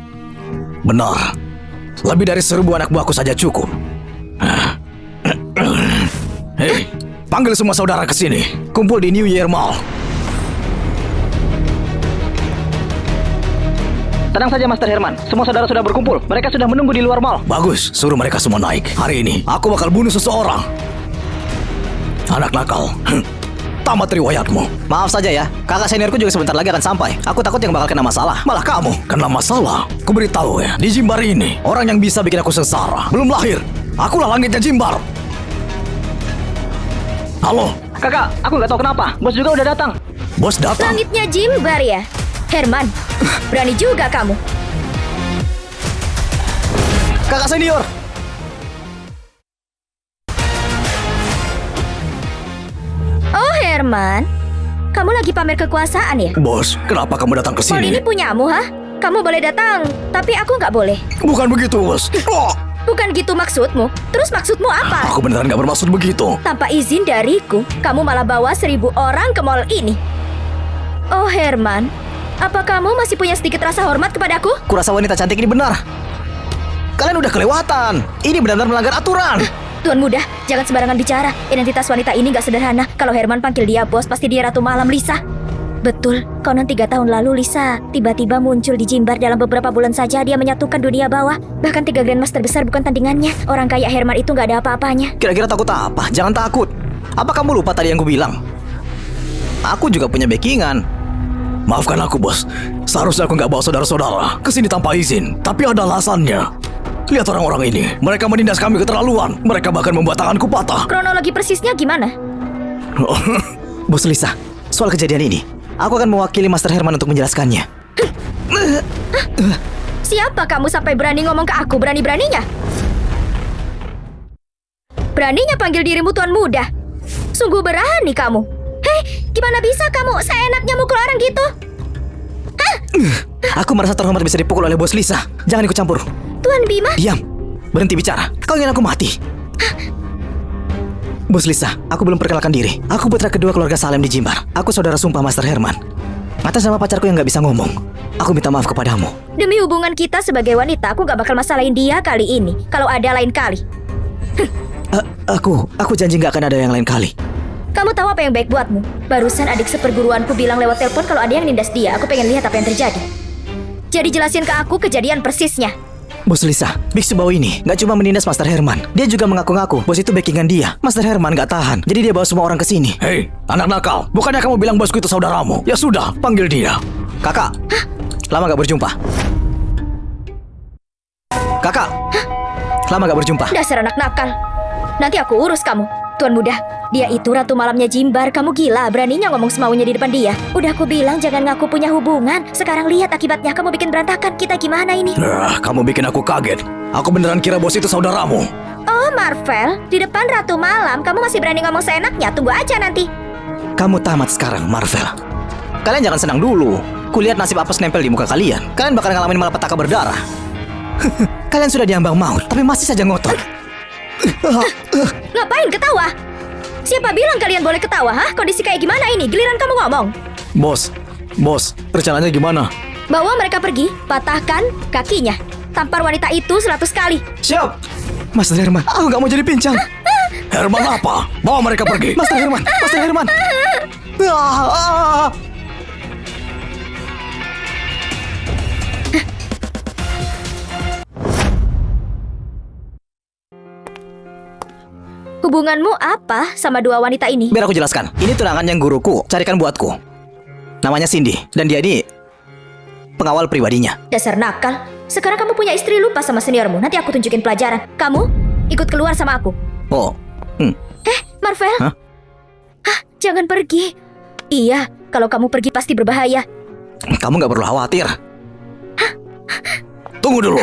Benar. Lebih dari 1000 anak buahku saja cukup. Hei, panggil semua saudara ke sini. Kumpul di New Year Mall. Tenang saja Master Herman, semua saudara sudah berkumpul. Mereka sudah menunggu di luar mall. Bagus, suruh mereka semua naik. Hari ini, aku bakal bunuh seseorang. Anak nakal. Tamat riwayatmu. Maaf saja ya, kakak seniorku juga sebentar lagi akan sampai. Aku takut yang bakal kena masalah. Malah kamu kena masalah. Ku beritahu ya, di Jimbar ini, orang yang bisa bikin aku sengsara belum lahir. Akulah langitnya Jimbar. Halo, Kakak, aku nggak tahu kenapa. Bos juga udah datang. bos datang. Langitnya Jimbar ya? Herman, berani juga kamu. Kakak senior. Oh Herman, kamu lagi pamer kekuasaan ya? Bos, kenapa kamu datang ke Mall ini sini? punyamu, ha? Kamu boleh datang, tapi aku nggak boleh. Bukan begitu, bos. Oh, Bukan gitu maksudmu. Terus maksudmu apa? aku beneran gak bermaksud begitu. Tanpa izin dariku, kamu malah bawa 1000 orang ke mall ini. Oh Herman, apa kamu masih punya sedikit rasa hormat kepadaku? Kurasa wanita cantik ini benar. Kalian udah kelewatan. Ini benar-benar melanggar aturan. Tuan muda, jangan sembarangan bicara. Identitas wanita ini gak sederhana. Kalau Herman panggil dia bos, pasti dia Ratu Malam Lisa. Betul, konon 3 tahun lalu Lisa tiba-tiba muncul di Jimbar. Dalam beberapa bulan saja dia menyatukan dunia bawah. Bahkan 3 Grandmaster besar bukan tandingannya. Orang kayak Herman itu gak ada apa-apanya. Kira-kira takut apa? Jangan takut. Apa kamu lupa tadi yang ku bilang? Aku juga punya backingan. Maafkan aku, bos. Seharusnya aku gak bawa saudara-saudara ke sini tanpa izin. Tapi ada alasannya. Lihat orang-orang ini. Mereka menindas kami keterlaluan. Mereka bahkan membuat tanganku patah. Kronologi persisnya gimana? Bos Lisa, soal kejadian ini, aku akan mewakili Master Herman untuk menjelaskannya. Siapa kamu sampai berani ngomong ke aku? Berani-beraninya? Beraninya panggil dirimu Tuan Muda? Sungguh berani kamu. Hei, gimana bisa kamu seenaknya mukul orang gitu? Aku merasa terhormat bisa dipukul oleh Bos Lisa. Jangan ikut campur. Tuan Bima? Diam. Berhenti bicara. Kau ingin aku mati? Bos Lisa, aku belum perkenalkan diri. Aku putra kedua keluarga Salem di Jimbar. Aku saudara sumpah Master Herman. Atas nama pacarku yang gak bisa ngomong, aku minta maaf kepadamu. Demi hubungan kita sebagai wanita, aku gak bakal masalahin dia kali ini. Kalau ada lain kali. Aku janji gak akan ada yang lain kali. Kamu tahu apa yang baik buatmu? Barusan adik seperguruanku bilang lewat telepon kalau ada yang nindas dia. Aku pengen lihat apa yang terjadi. Jadi jelasin ke aku kejadian persisnya. Bos Lisa, biksu bau ini gak cuma menindas Master Herman. Dia juga mengaku-ngaku bos itu backingan dia. Master Herman gak tahan, jadi dia bawa semua orang ke sini. Hei, anak nakal. Bukannya kamu bilang bosku itu saudaramu? Ya sudah, panggil dia. Kakak, lama gak berjumpa. Kakak, lama gak berjumpa. Dasar anak nakal. Nanti aku urus kamu. Tuan Muda, dia itu Ratu Malamnya Jimbar. Kamu gila, beraninya ngomong semaunya di depan dia. Udah aku bilang jangan ngaku punya hubungan. Sekarang lihat akibatnya, kamu bikin berantakan. Kita gimana ini? Kamu bikin aku kaget. Aku beneran kira bos itu saudaramu. Oh Marvel, di depan Ratu Malam kamu masih berani ngomong seenaknya. Tunggu aja nanti. Kamu tamat sekarang, Marvel. Kalian jangan senang dulu. Kulihat nasib apes nempel di muka kalian. Kalian bakal ngalamin malapetaka berdarah. Kalian sudah diambang maut, tapi masih saja ngotot. Ngapain ketawa? Siapa bilang kalian boleh ketawa, ha? Kondisi kayak gimana ini? Giliran kamu ngomong. Bos, rencananya gimana? Bawa mereka pergi, patahkan kakinya. Tampar wanita itu 100 kali. Siap! Master Herman, aku gak mau jadi pincang. Herman apa? Bawa mereka pergi. Master Herman, Master Herman. Hubunganmu apa sama 2 wanita ini? Biar aku jelaskan. Ini tunangan yang guruku carikan buatku. Namanya Cindy, dan dia ini pengawal pribadinya. Dasar nakal. Sekarang kamu punya istri, lupa sama seniormu. Nanti aku tunjukin pelajaran. Kamu ikut keluar sama aku. Oh, Marvel? Hah? Jangan pergi. Iya, kalau kamu pergi pasti berbahaya. Kamu nggak perlu khawatir. Tunggu dulu.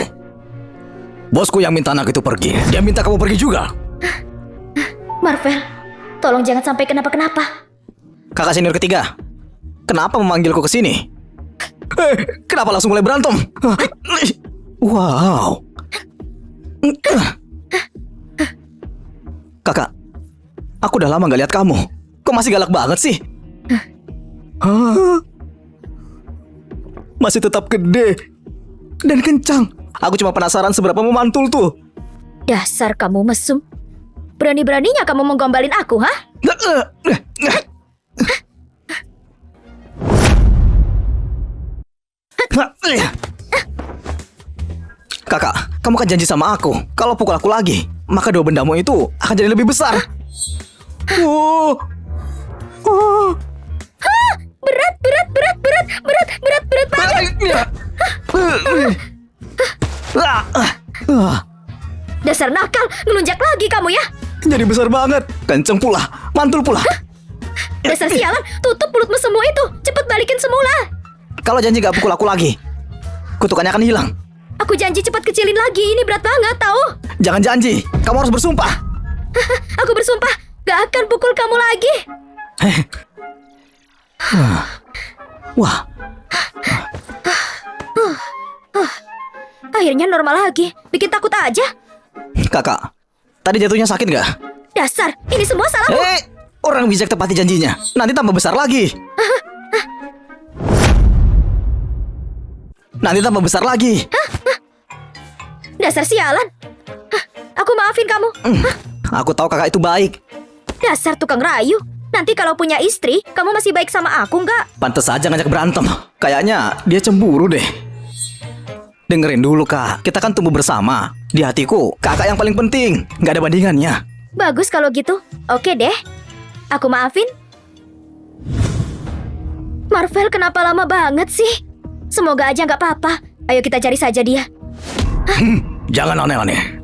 Bosku yang minta anak itu pergi. Dia minta kamu pergi juga. Marvel, tolong jangan sampai kenapa-kenapa. Kakak senior ketiga, kenapa memanggilku ke sini? Kenapa langsung mulai berantem? Wow. Kakak, aku udah lama gak lihat kamu. Kok masih galak banget sih? Hah? Masih tetap gede dan kencang. Aku cuma penasaran seberapa memantul tuh. Dasar kamu mesum. Berani-beraninya kamu menggombalin aku, hah? Kakak, kamu kan janji sama aku, kalau pukul aku lagi, maka dua bendamu itu akan jadi lebih besar. Oh. Oh. Berat banget. Dasar nakal, ngelunjak lagi kamu ya. Jadi besar banget, kenceng pula, mantul pula. Dasar sialan, tutup mulutmu semua itu. Cepet balikin semula. Kalau janji gak pukul aku lagi, kutukannya akan hilang. Aku janji cepat kecilin lagi. Ini berat banget, tahu? Jangan janji, kamu harus bersumpah. Aku bersumpah gak akan pukul kamu lagi. Wah, Akhirnya normal lagi. Bikin takut aja. kakak, tadi jatuhnya sakit gak? Dasar, ini semua salahmu. Orang bijak tepati janjinya, nanti tambah besar lagi. Nanti tambah besar lagi. Dasar sialan. Aku maafin kamu. Aku tahu kakak itu baik. Dasar tukang rayu. Nanti kalau punya istri, kamu masih baik sama aku nggak? Pantes aja ngajak berantem. Kayaknya dia cemburu deh. Dengerin dulu kak, kita kan tumbuh bersama. Di hatiku, kakak yang paling penting. Nggak ada bandingannya. Bagus kalau gitu. Oke deh. Aku maafin. Marvel kenapa lama banget sih? Semoga aja nggak apa-apa. Ayo kita cari saja dia. Jangan aneh-aneh.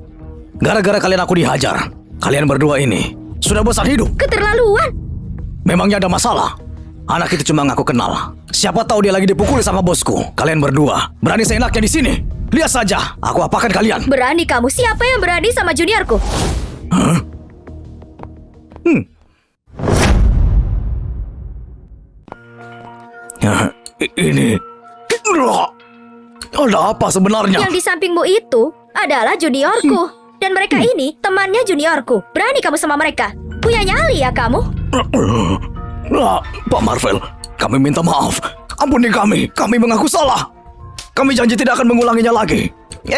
Gara-gara kalian aku dihajar. Kalian berdua ini sudah bosan hidup. Keterlaluan. Memangnya ada masalah? Anak itu cuma ngaku kenal. Siapa tahu dia lagi dipukuli sama bosku. Kalian berdua berani seenaknya di sini. Lihat saja, aku apakan kalian. Berani kamu? Siapa yang berani sama juniorku? Hah? Ini... Ada apa sebenarnya? Yang di sampingmu itu adalah juniorku. Dan mereka ini temannya juniorku. Berani kamu sama mereka? Punya nyali ya kamu? Pak Marvel, kami minta maaf. Ampuni kami mengaku salah. Kami janji tidak akan mengulanginya lagi.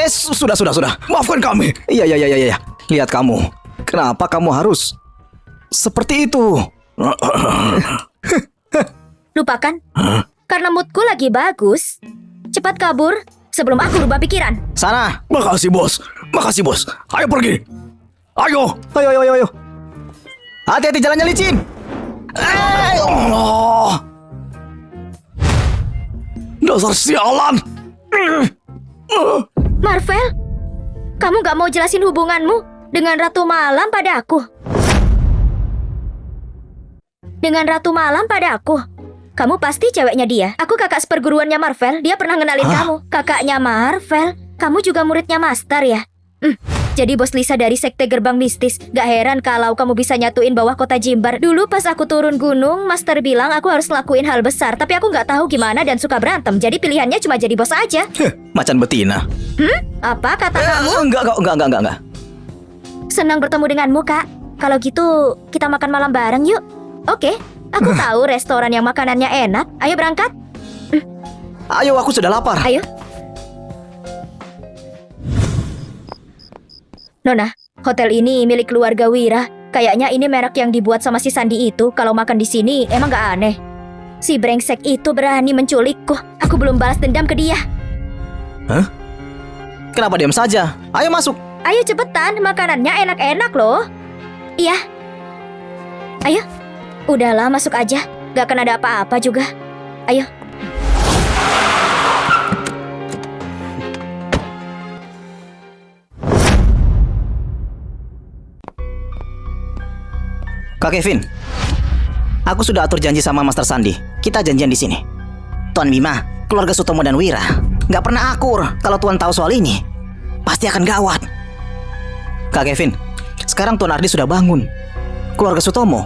Sudah. Maafkan kami. Iya. Lihat kamu. Kenapa kamu harus seperti itu? Lupakan. Karena moodku lagi bagus. Cepat kabur sebelum aku rubah pikiran. Sana. Makasih bos. Ayo pergi. Ayo. Hati-hati jalannya licin. Allah. Dasar sialan. Marvel, kamu gak mau jelasin hubunganmu dengan Ratu Malam pada aku? Dengan Ratu Malam pada aku? Kamu pasti ceweknya dia. Aku kakak seperguruannya Marvel. Dia pernah ngenalin kamu. Kakaknya Marvel. Kamu juga muridnya Master ya? Jadi bos Lisa dari Sekte Gerbang Mistis. Gak heran kalau kamu bisa nyatuin bawah kota Jimbar. Dulu pas aku turun gunung, Master bilang aku harus lakuin hal besar. Tapi aku gak tahu gimana dan suka berantem. Jadi pilihannya cuma jadi bos aja. Macan betina. Apa kata kamu? Enggak. Senang bertemu denganmu, Kak. Kalau gitu, kita makan malam bareng yuk. Oke, aku tahu restoran yang makanannya enak. Ayo berangkat. Ayo, aku sudah lapar. Ayo. Nona, hotel ini milik keluarga Wira. Kayaknya ini merek yang dibuat sama si Sandi itu. Kalau makan di sini emang gak aneh. Si brengsek itu berani menculikku. Aku belum balas dendam ke dia. Hah? Kenapa diam saja? Ayo masuk. Ayo cepetan, makanannya enak-enak loh. Iya. Ayo. Udahlah, masuk aja. Gak akan ada apa-apa juga. Ayo. Kak Kevin, aku sudah atur janji sama Master Sandi. Kita janjian di sini. Tuan Bima, keluarga Sutomo dan Wira nggak pernah akur. Kalau Tuan tahu soal ini, pasti akan gawat. Kak Kevin, sekarang Tuan Ardi sudah bangun. Keluarga Sutomo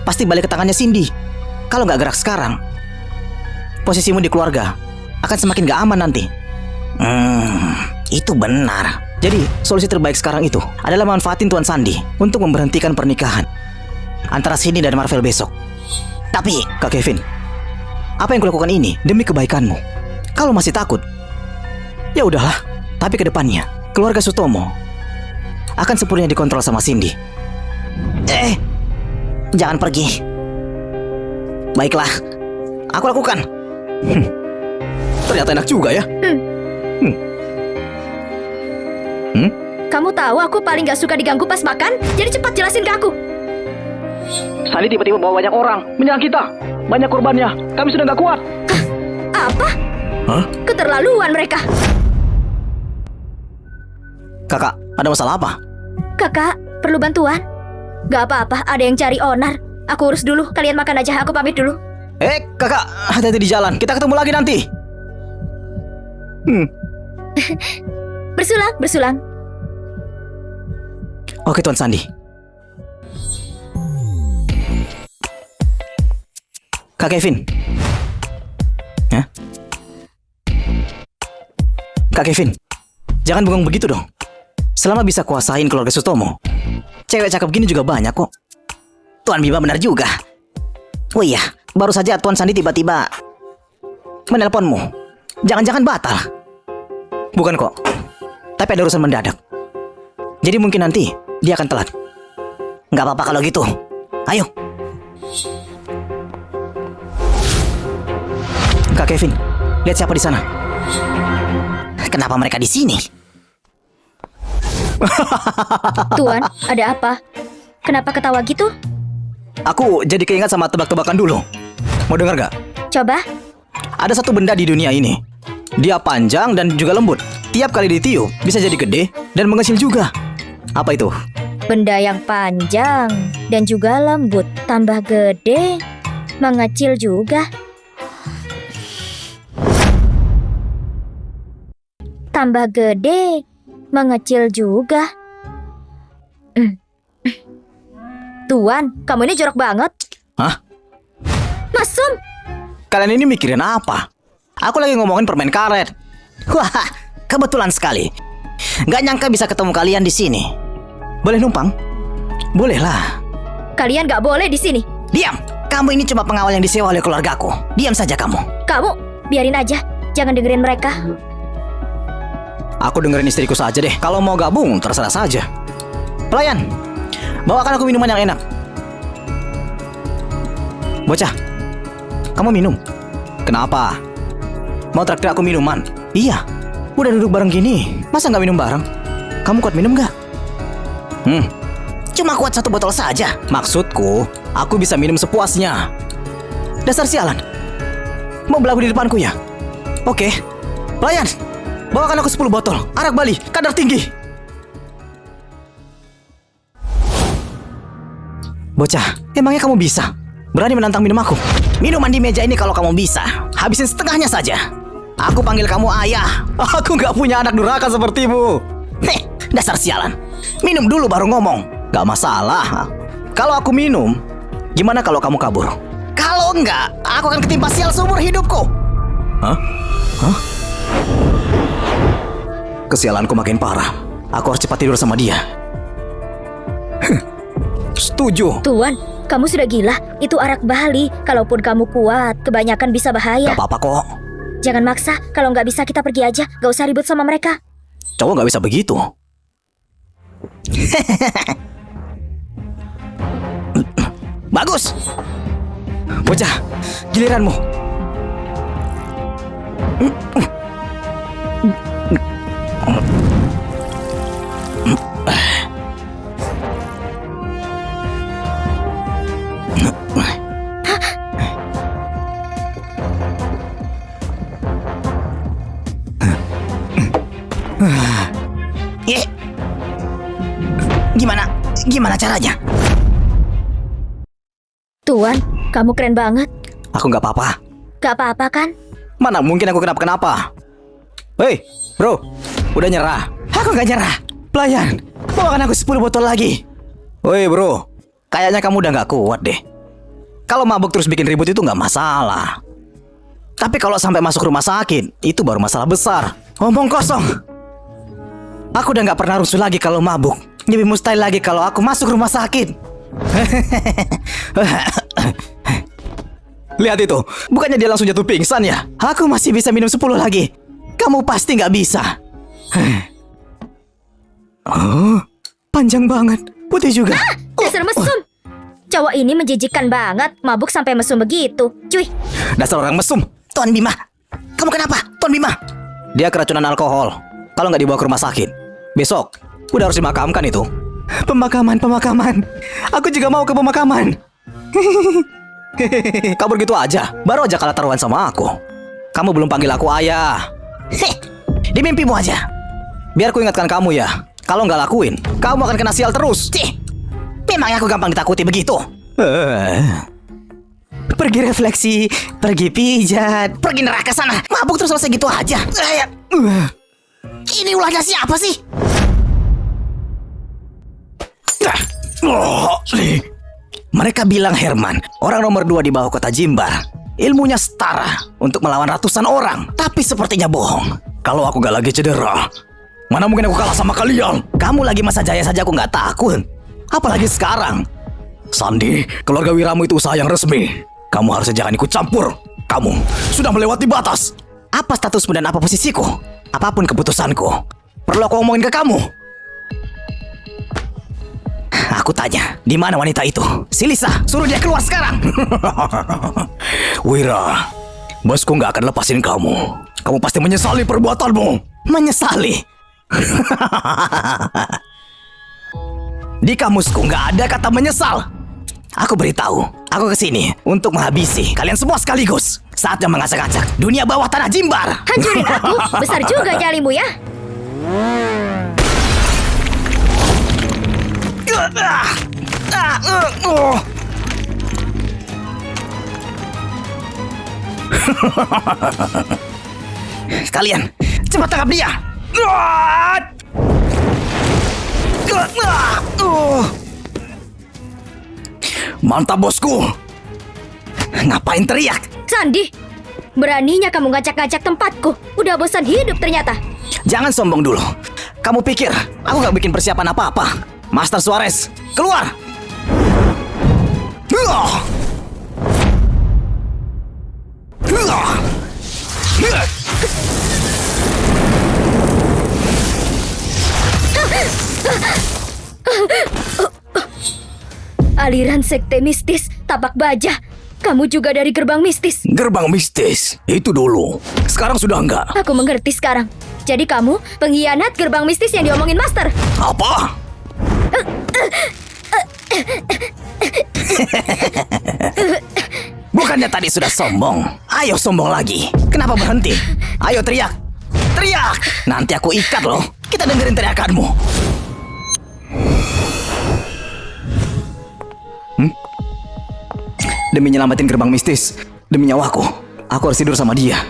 pasti balik ke tangannya Cindy. Kalau nggak gerak sekarang, posisimu di keluarga akan semakin gak aman nanti. Itu benar. Jadi, solusi terbaik sekarang itu adalah manfaatin Tuan Sandi untuk memberhentikan pernikahan antara Cindy dan Marvel besok. Tapi, Kak Kevin, apa yang kulakukan ini demi kebaikanmu. Kalau masih takut, ya udahlah. Tapi ke depannya, keluarga Sutomo akan sepenuhnya dikontrol sama Cindy. Jangan pergi. Baiklah, aku lakukan. Ternyata enak juga ya. Kamu tahu aku paling gak suka diganggu pas makan? Jadi cepat jelasin ke aku. Sandi tiba-tiba bawa banyak orang menyerang kita. Banyak korbannya. Kami sudah gak kuat. Apa? Hah? Keterlaluan mereka. Kakak, ada masalah apa? Kakak, perlu bantuan? Gak apa-apa, ada yang cari onar. Aku urus dulu, kalian makan aja, aku pamit dulu. Kakak, hati-hati di jalan. Kita ketemu lagi nanti. Bersulang. Oke, Tuan Sandi. Kak Kevin. Hah? Kak Kevin, jangan bengong begitu dong. Selama bisa kuasain keluarga Sutomo, cewek cakep gini juga banyak kok. Tuan Bima benar juga. Oh iya, baru saja Tuan Sandi tiba-tiba menelponmu. Jangan-jangan batal. Bukan kok, tapi ada urusan mendadak. Jadi mungkin nanti dia akan telat. Nggak apa-apa kalau gitu. Ayo. Kak Kevin, lihat siapa di sana. Kenapa mereka di sini? Tuan, ada apa? Kenapa ketawa gitu? Aku jadi keingat sama tebak-tebakan dulu. Mau dengar gak? Coba. Ada satu benda di dunia ini. Dia panjang dan juga lembut. Tiap kali ditiup bisa jadi gede dan mengecil juga. Apa itu? Benda yang panjang dan juga lembut, tambah gede, mengecil juga. Tambah gede, mengecil juga. Tuan, kamu ini jorok banget. Hah? Masum. Kalian ini mikirin apa? Aku lagi ngomongin permen karet. Wah, kebetulan sekali. Gak nyangka bisa ketemu kalian di sini. Boleh numpang? Boleh lah. Kalian gak boleh di sini. Diam. Kamu ini cuma pengawal yang disewa oleh keluargaku. Diam saja kamu. Kamu, biarin aja. Jangan dengerin mereka. Aku dengerin istriku saja deh. Kalau mau gabung, terserah saja. Pelayan, bawakan aku minuman yang enak. Bocah, kamu minum. Kenapa? Mau traktir aku minuman? Iya. Udah duduk bareng gini, masa nggak minum bareng? Kamu kuat minum nggak? Cuma kuat 1 botol saja. Maksudku, aku bisa minum sepuasnya. Dasar sialan. Mau belagu di depanku ya? Oke. Pelayan, bawakan aku 10 botol arak Bali, kadar tinggi. Bocah, emangnya kamu bisa? Berani menantang minum aku? Minuman di meja ini kalau kamu bisa, habisin setengahnya saja. Aku panggil kamu ayah. Aku nggak punya anak durhaka sepertimu. Dasar sialan. Minum dulu baru ngomong. Gak masalah. Kalau aku minum, gimana kalau kamu kabur? Kalau enggak, aku akan ketimpa sial seumur hidupku. Hah? Kesialanku makin parah. Aku harus cepat tidur sama dia. Setuju. Tuan, kamu sudah gila. Itu arak Bali. Kalaupun kamu kuat, kebanyakan bisa bahaya. Gak apa-apa kok. Jangan maksa. Kalau nggak bisa kita pergi aja. Gak usah ribut sama mereka. Cowok gak bisa begitu. Bagus. Bocah, giliranmu. Gimana caranya? Tuan, kamu keren banget. Aku nggak apa-apa. Gak apa-apa kan? Mana mungkin aku kenapa-kenapa? Hei, bro, udah nyerah? Aku nggak nyerah. Pelayan, bawakan aku 10 botol lagi. Woi bro, kayaknya kamu udah nggak kuat deh. Kalau mabuk terus bikin ribut itu nggak masalah. Tapi kalau sampai masuk rumah sakit, itu baru masalah besar. Omong kosong. Aku udah nggak pernah rusuh lagi kalau mabuk. Lebih mustahil lagi kalau aku masuk rumah sakit. Lihat itu, bukannya dia langsung jatuh pingsan ya? Aku masih bisa minum 10 lagi. Kamu pasti nggak bisa. Oh, panjang banget. Putih juga. Dasar mesum. Cowok ini menjijikkan banget, mabuk sampai mesum begitu. Cuy, Dasar orang mesum. Tuan Bima, kamu kenapa? Tuan Bima. Dia keracunan alkohol. Kalau nggak dibawa ke rumah sakit, besok udah harus dimakamkan itu. Pemakaman. Aku juga mau ke pemakaman. Kabur gitu aja, baru aja kalah taruhan sama aku. Kamu belum panggil aku ayah. Di mimpimu aja. Biar ku ingatkan kamu ya. Kalau nggak lakuin, kamu akan kena sial terus. Memangnya aku gampang ditakuti begitu? Pergi refleksi, pergi pijat, pergi neraka sana. Mabuk terus selesai gitu aja. Ini ulahnya siapa sih? Mereka bilang Herman, orang nomor 2 di bawah kota Jimbar. Ilmunya setara untuk melawan ratusan orang. Tapi sepertinya bohong. Kalau aku gak lagi cedera, mana mungkin aku kalah sama kalian? Kamu lagi masa jaya saja aku gak takut. Apalagi sekarang. Sandi, keluarga Wiramu itu usaha yang resmi. Kamu harusnya jangan ikut campur. Kamu sudah melewati batas. Apa statusmu dan apa posisiku? Apapun keputusanku, perlu aku omongin ke kamu? Aku tanya, di mana wanita itu? Silisa, suruh dia keluar sekarang. Wira, bosku nggak akan lepasin kamu. Kamu pasti menyesali perbuatanmu. Menyesali? Di kamusku nggak ada kata menyesal. Aku beritahu, aku kesini untuk menghabisi kalian semua sekaligus. Saatnya mengacak-acak dunia bawah tanah Jimbar. hancurin aku. Besar juga nyalimu ya. Kalian, cepat tangkap dia. Mantap bosku. Ngapain teriak? Sandi, beraninya kamu ngacak-ngacak tempatku. Udah bosan hidup ternyata. Jangan sombong dulu. Kamu pikir aku gak bikin persiapan apa-apa? Master Suarez, keluar! Aliran sekte mistis, tapak baja. Kamu juga dari gerbang mistis. Gerbang mistis, itu dulu. Sekarang sudah enggak. Aku mengerti sekarang. Jadi kamu pengkhianat gerbang mistis yang diomongin Master. Apa? Bukannya tadi sudah sombong? Ayo sombong lagi. Kenapa berhenti? Ayo teriak. Teriak. Nanti aku ikat loh. Kita dengerin teriakanmu. Demi nyelamatin gerbang mistis, demi nyawaku, aku harus tidur sama dia.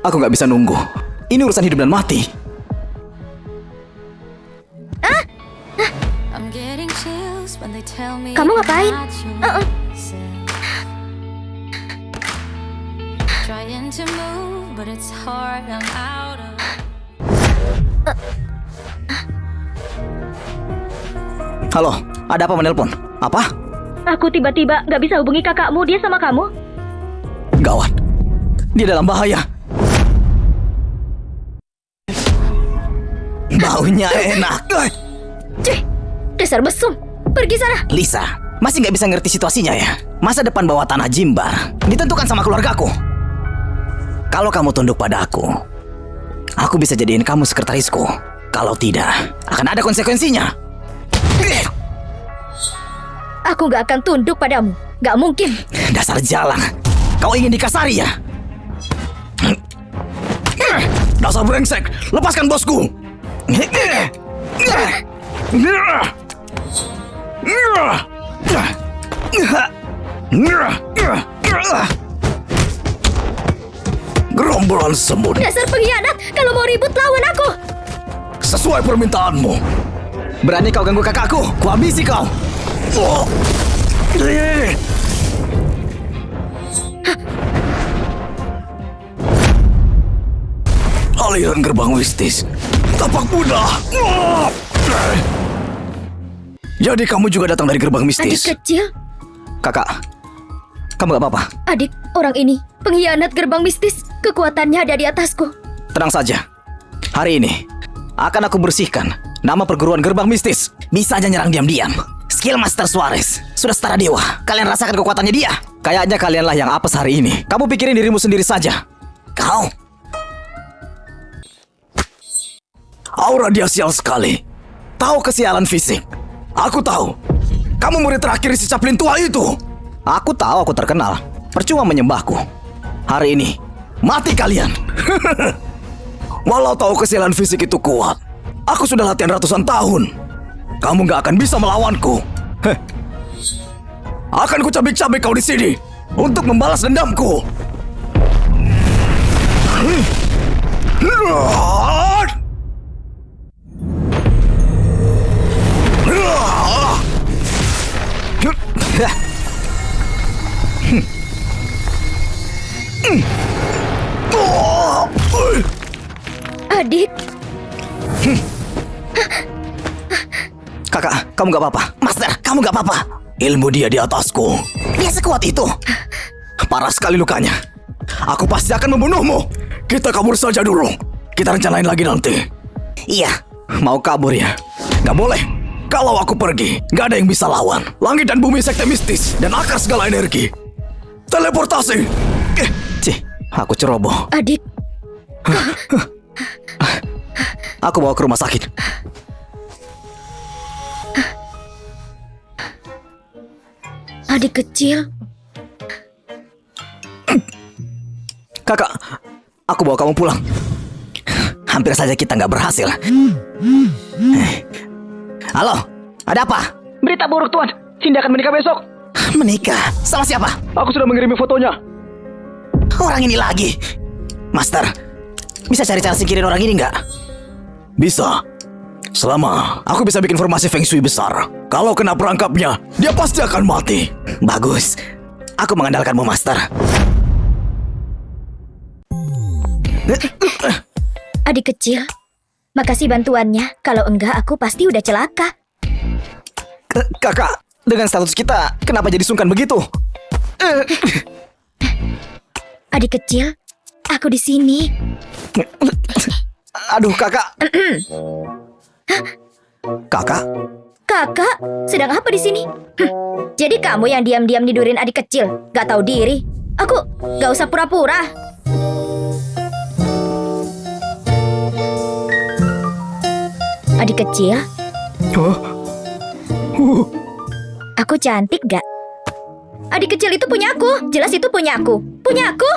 Aku nggak bisa nunggu. Ini urusan hidup dan mati. Kamu ngapain? Halo, ada apa menelpon? Apa? Aku tiba-tiba nggak bisa hubungi kakakmu. Dia sama kamu. Gawat. Dia dalam bahaya. Baunya enak. Cuy, dasar mesum. Pergi sana. Lisa, masih nggak bisa ngerti situasinya ya? Masa depan bawah tanah Jimbar ditentukan sama keluargaku. Kalau kamu tunduk pada aku bisa jadiin kamu sekretarisku. Kalau tidak, akan ada konsekuensinya. Aku nggak akan tunduk padamu. Nggak mungkin. Dasar jalang. Kau ingin dikasari ya? Dasar brengsek. Lepaskan bosku. Gerombolan semut, Dasar pengkhianat, kalau mau ribut lawan aku. sesuai permintaanmu. Berani kau ganggu kakakku? Kuhabisi kau. Oh. Aliran gerbang mistis, tapak muda. Jadi kamu juga datang dari gerbang Adik mistis? kecil, Kakak, kamu gak apa-apa? adik orang ini pengkhianat gerbang mistis. Kekuatannya ada di atasku. Tenang saja. Hari ini akan aku bersihkan nama perguruan gerbang mistis. Bisa aja nyerang diam-diam. Skill Master Suarez sudah setara dewa. Kalian rasakan kekuatannya dia. Kayaknya kalianlah yang apes hari ini. Kamu pikirin dirimu sendiri saja. Kau. Aura dia sial sekali. Tahu kesialan fisik. Aku tahu. Kamu murid terakhir si Caplin tua itu. Aku tahu aku terkenal. Percuma menyembahku. Hari ini mati kalian. Walau tahu kesialan fisik itu kuat, aku sudah latihan ratusan tahun. Kamu gak akan bisa melawanku. Heh. Akan kucabik-cabik kau di sini untuk membalas dendamku. Adik, Kakak, kamu gak apa-apa. Master, kamu gak apa-apa. Ilmu dia di atasku. Dia sekuat itu. Parah sekali lukanya. Aku pasti akan membunuhmu. Kita kabur saja dulu. Kita rencanain lagi nanti. Iya, mau kabur ya? Gak boleh. Kalau aku pergi, gak ada yang bisa lawan. Langit dan bumi sekte mistis dan akar segala energi. Teleportasi. Cih, aku ceroboh. adik, Aku bawa ke rumah sakit. adik kecil. Kakak, aku bawa kamu pulang. Hampir saja kita nggak berhasil. Halo, ada apa? Berita buruk, Tuan. Cindy akan menikah besok. Menikah? Sama siapa? Aku sudah mengirimi fotonya. Orang ini lagi. Master, bisa cari cara singkirin orang ini nggak? Bisa. Selama aku bisa bikin formasi Feng Shui besar. Kalau kena perangkapnya, dia pasti akan mati. Bagus. Aku mengandalkanmu, Master. Adik kecil, makasih bantuannya. Kalau enggak, aku pasti udah celaka. Kakak, dengan status kita, kenapa jadi sungkan begitu? Adik kecil, aku di sini. Aduh, kakak. Kakak? Kakak, sedang apa di sini? Jadi kamu yang diam-diam nidurin adik kecil, gak tahu diri. Aku gak usah pura-pura. Adik kecil, aku cantik gak? Adik kecil itu punya aku, jelas itu punya aku. Punya aku.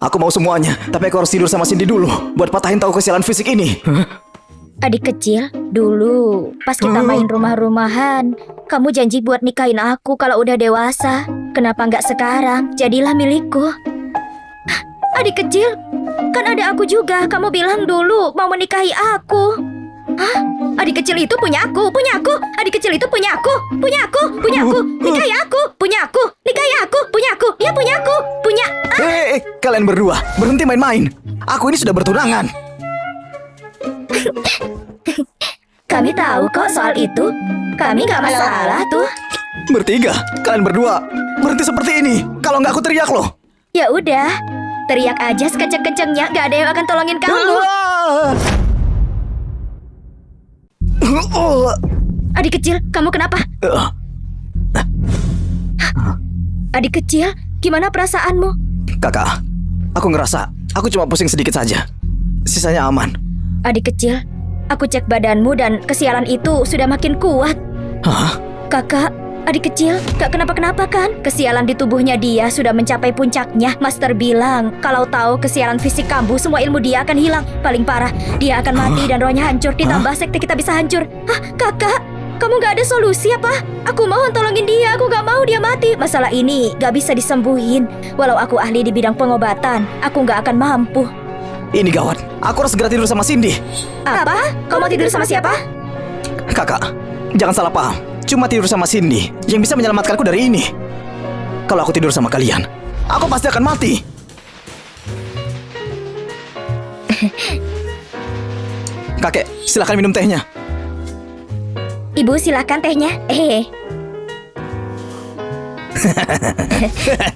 Aku mau semuanya, tapi aku harus tidur sama Cindy dulu buat patahin tahu kesialan fisik ini. Adik kecil, dulu pas kita main rumah-rumahan, kamu janji buat nikahin aku kalau udah dewasa. Kenapa nggak sekarang? Jadilah milikku. Adik kecil, kan ada aku juga. Kamu bilang dulu mau menikahi aku. Hah? Adik kecil itu punya aku, punya aku. Adik kecil itu punya aku, punya aku, punya aku. Nikahi aku, punya aku. Nikahi aku, punya aku. Dia punya aku, punya. Kalian berdua, berhenti main-main. Aku ini sudah bertunangan. Kami tahu kok soal itu. Kami nggak masalah tuh. Bertiga, kalian berdua, berhenti seperti ini. Kalau nggak aku teriak loh. Ya udah, teriak aja sekenceng-kencengnya. Gak ada yang akan tolongin kamu. Adik kecil, kamu kenapa? Adik kecil, gimana perasaanmu? Kakak, aku ngerasa aku cuma pusing sedikit saja. Sisanya aman. Adik kecil, aku cek badanmu dan kesialan itu sudah makin kuat. Hah? Kakak, adik kecil, gak kenapa-kenapa kan? Kesialan di tubuhnya dia sudah mencapai puncaknya. Master bilang, kalau tahu kesialan fisik kamu, semua ilmu dia akan hilang. Paling parah, dia akan mati dan rohnya hancur. Ditambah sekte kita bisa hancur. Hah, kakak? Kamu gak ada solusi apa? Aku mohon tolongin dia, aku gak mau tahu dia mati. Masalah ini gak bisa disembuhin. Walau aku ahli di bidang pengobatan, aku gak akan mampu. Ini gawat. Aku harus segera tidur sama Cindy. Apa? Kau mau tidur sama siapa? Kakak, jangan salah paham. Cuma tidur sama Cindy yang bisa menyelamatkanku dari ini. Kalau aku tidur sama kalian, aku pasti akan mati. Kakek, silakan minum tehnya. Ibu, silakan tehnya.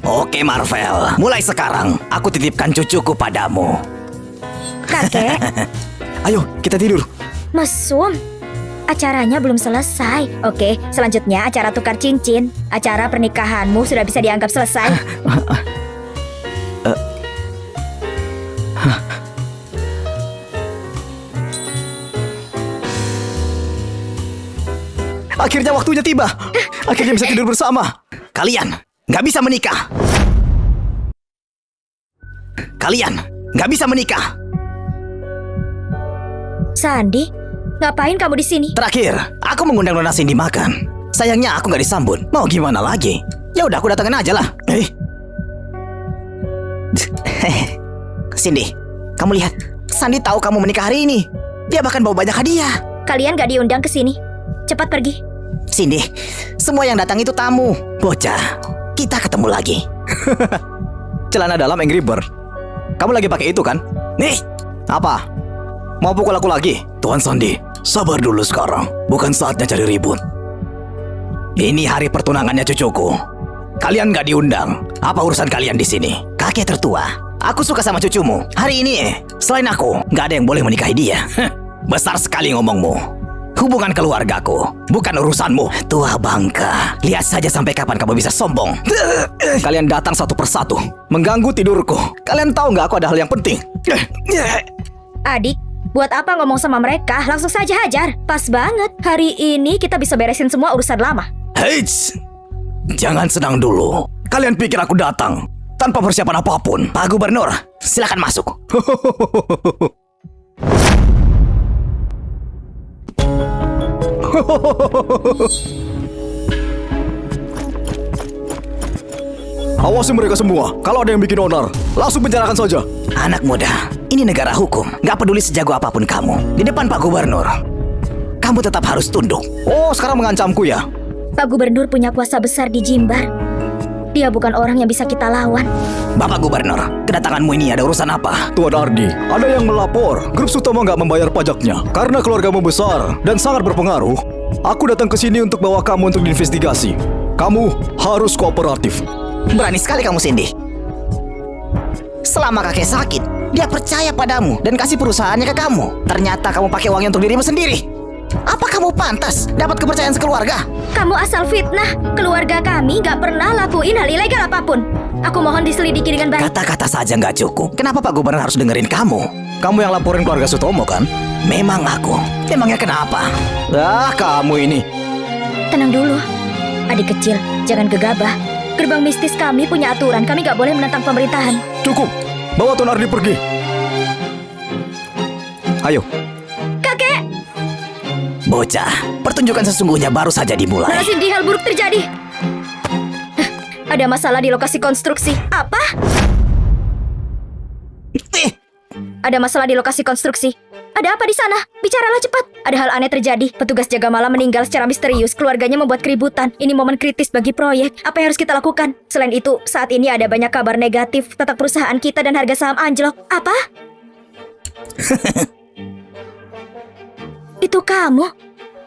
Oke Marvel, mulai sekarang aku titipkan cucuku padamu. Kakek, Ayo, kita tidur. mesum. Acaranya belum selesai. Oke, selanjutnya acara tukar cincin. Acara pernikahanmu sudah bisa dianggap selesai. Akhirnya waktunya tiba. Akhirnya bisa tidur bersama. Kalian nggak bisa menikah. Kalian nggak bisa menikah. Sandi, ngapain kamu di sini? Terakhir, aku mengundang Nona Cindy makan. Sayangnya aku nggak disambut. Mau gimana lagi? Ya udah, aku datangin aja lah. Cindy, kamu lihat. Sandy tahu kamu menikah hari ini. Dia bahkan bawa banyak hadiah. Kalian gak diundang ke sini. Cepat pergi. Cindy, semua yang datang itu tamu. Bocah, kita ketemu lagi. Celana dalam Angry Bird. Kamu lagi pakai itu kan? Nih, apa? Mau pukul aku lagi? Tuan Sandy, sabar dulu sekarang. Bukan saatnya cari ribut. Ini hari pertunangannya cucuku. Kalian gak diundang. Apa urusan kalian di sini? Kakek tertua. Aku suka sama cucumu. Hari ini, selain aku, gak ada yang boleh menikahi dia. Besar sekali ngomongmu. Hubungan keluargaku, bukan urusanmu. Tua bangka. Lihat saja sampai kapan kamu bisa sombong. Kalian datang satu persatu, mengganggu tidurku. Kalian tahu nggak aku ada hal yang penting? Adik, buat apa ngomong sama mereka? Langsung saja hajar. Pas banget. Hari ini kita bisa beresin semua urusan lama. Heits, jangan senang dulu. Kalian pikir aku datang tanpa persiapan apapun? Pak Gubernur, silakan masuk. Awasi mereka semua. Kalau ada yang bikin onar, langsung penjarakan saja. Anak muda, ini negara hukum. Gak peduli sejago apapun kamu. Di depan Pak Gubernur, kamu tetap harus tunduk. Oh, sekarang mengancamku ya? Pak Gubernur punya kuasa besar di Jimbar. Dia bukan orang yang bisa kita lawan. Bapak Gubernur, kedatanganmu ini ada urusan apa? Tuan Ardi, ada yang melapor Grup Sutomo nggak membayar pajaknya. Karena keluargamu besar dan sangat berpengaruh, aku datang ke sini untuk bawa kamu untuk diinvestigasi. Kamu harus kooperatif. Berani sekali kamu, Cindy. Selama kakek sakit, dia percaya padamu dan kasih perusahaannya ke kamu. Ternyata kamu pakai uangnya untuk dirimu sendiri. Apa kamu pantas dapat kepercayaan sekeluarga? Kamu asal fitnah. Keluarga kami gak pernah lakuin hal ilegal apapun. Aku mohon diselidiki dengan baik. Kata-kata saja nggak cukup. Kenapa Pak Gubernur harus dengerin kamu? Kamu yang laporin keluarga Sutomo kan? Memang aku. Memangnya kenapa? Ah, kamu ini. Tenang dulu. Adik kecil, jangan gegabah. Gerbang mistis kami punya aturan. Kami gak boleh menentang pemerintahan. Cukup. Bawa Tuan Ardi pergi. Ayo. Kakek! Bocah, pertunjukan sesungguhnya baru saja dimulai. Nona Cindy, hal buruk terjadi. Ada masalah di lokasi konstruksi. Apa? Ada masalah di lokasi konstruksi. Ada apa di sana? Bicaralah cepat. Ada hal aneh terjadi. Petugas jaga malam meninggal secara misterius. Keluarganya membuat keributan. Ini momen kritis bagi proyek. Apa yang harus kita lakukan? Selain itu, saat ini ada banyak kabar negatif tentang perusahaan kita dan harga saham anjlok. Apa? Itu kamu?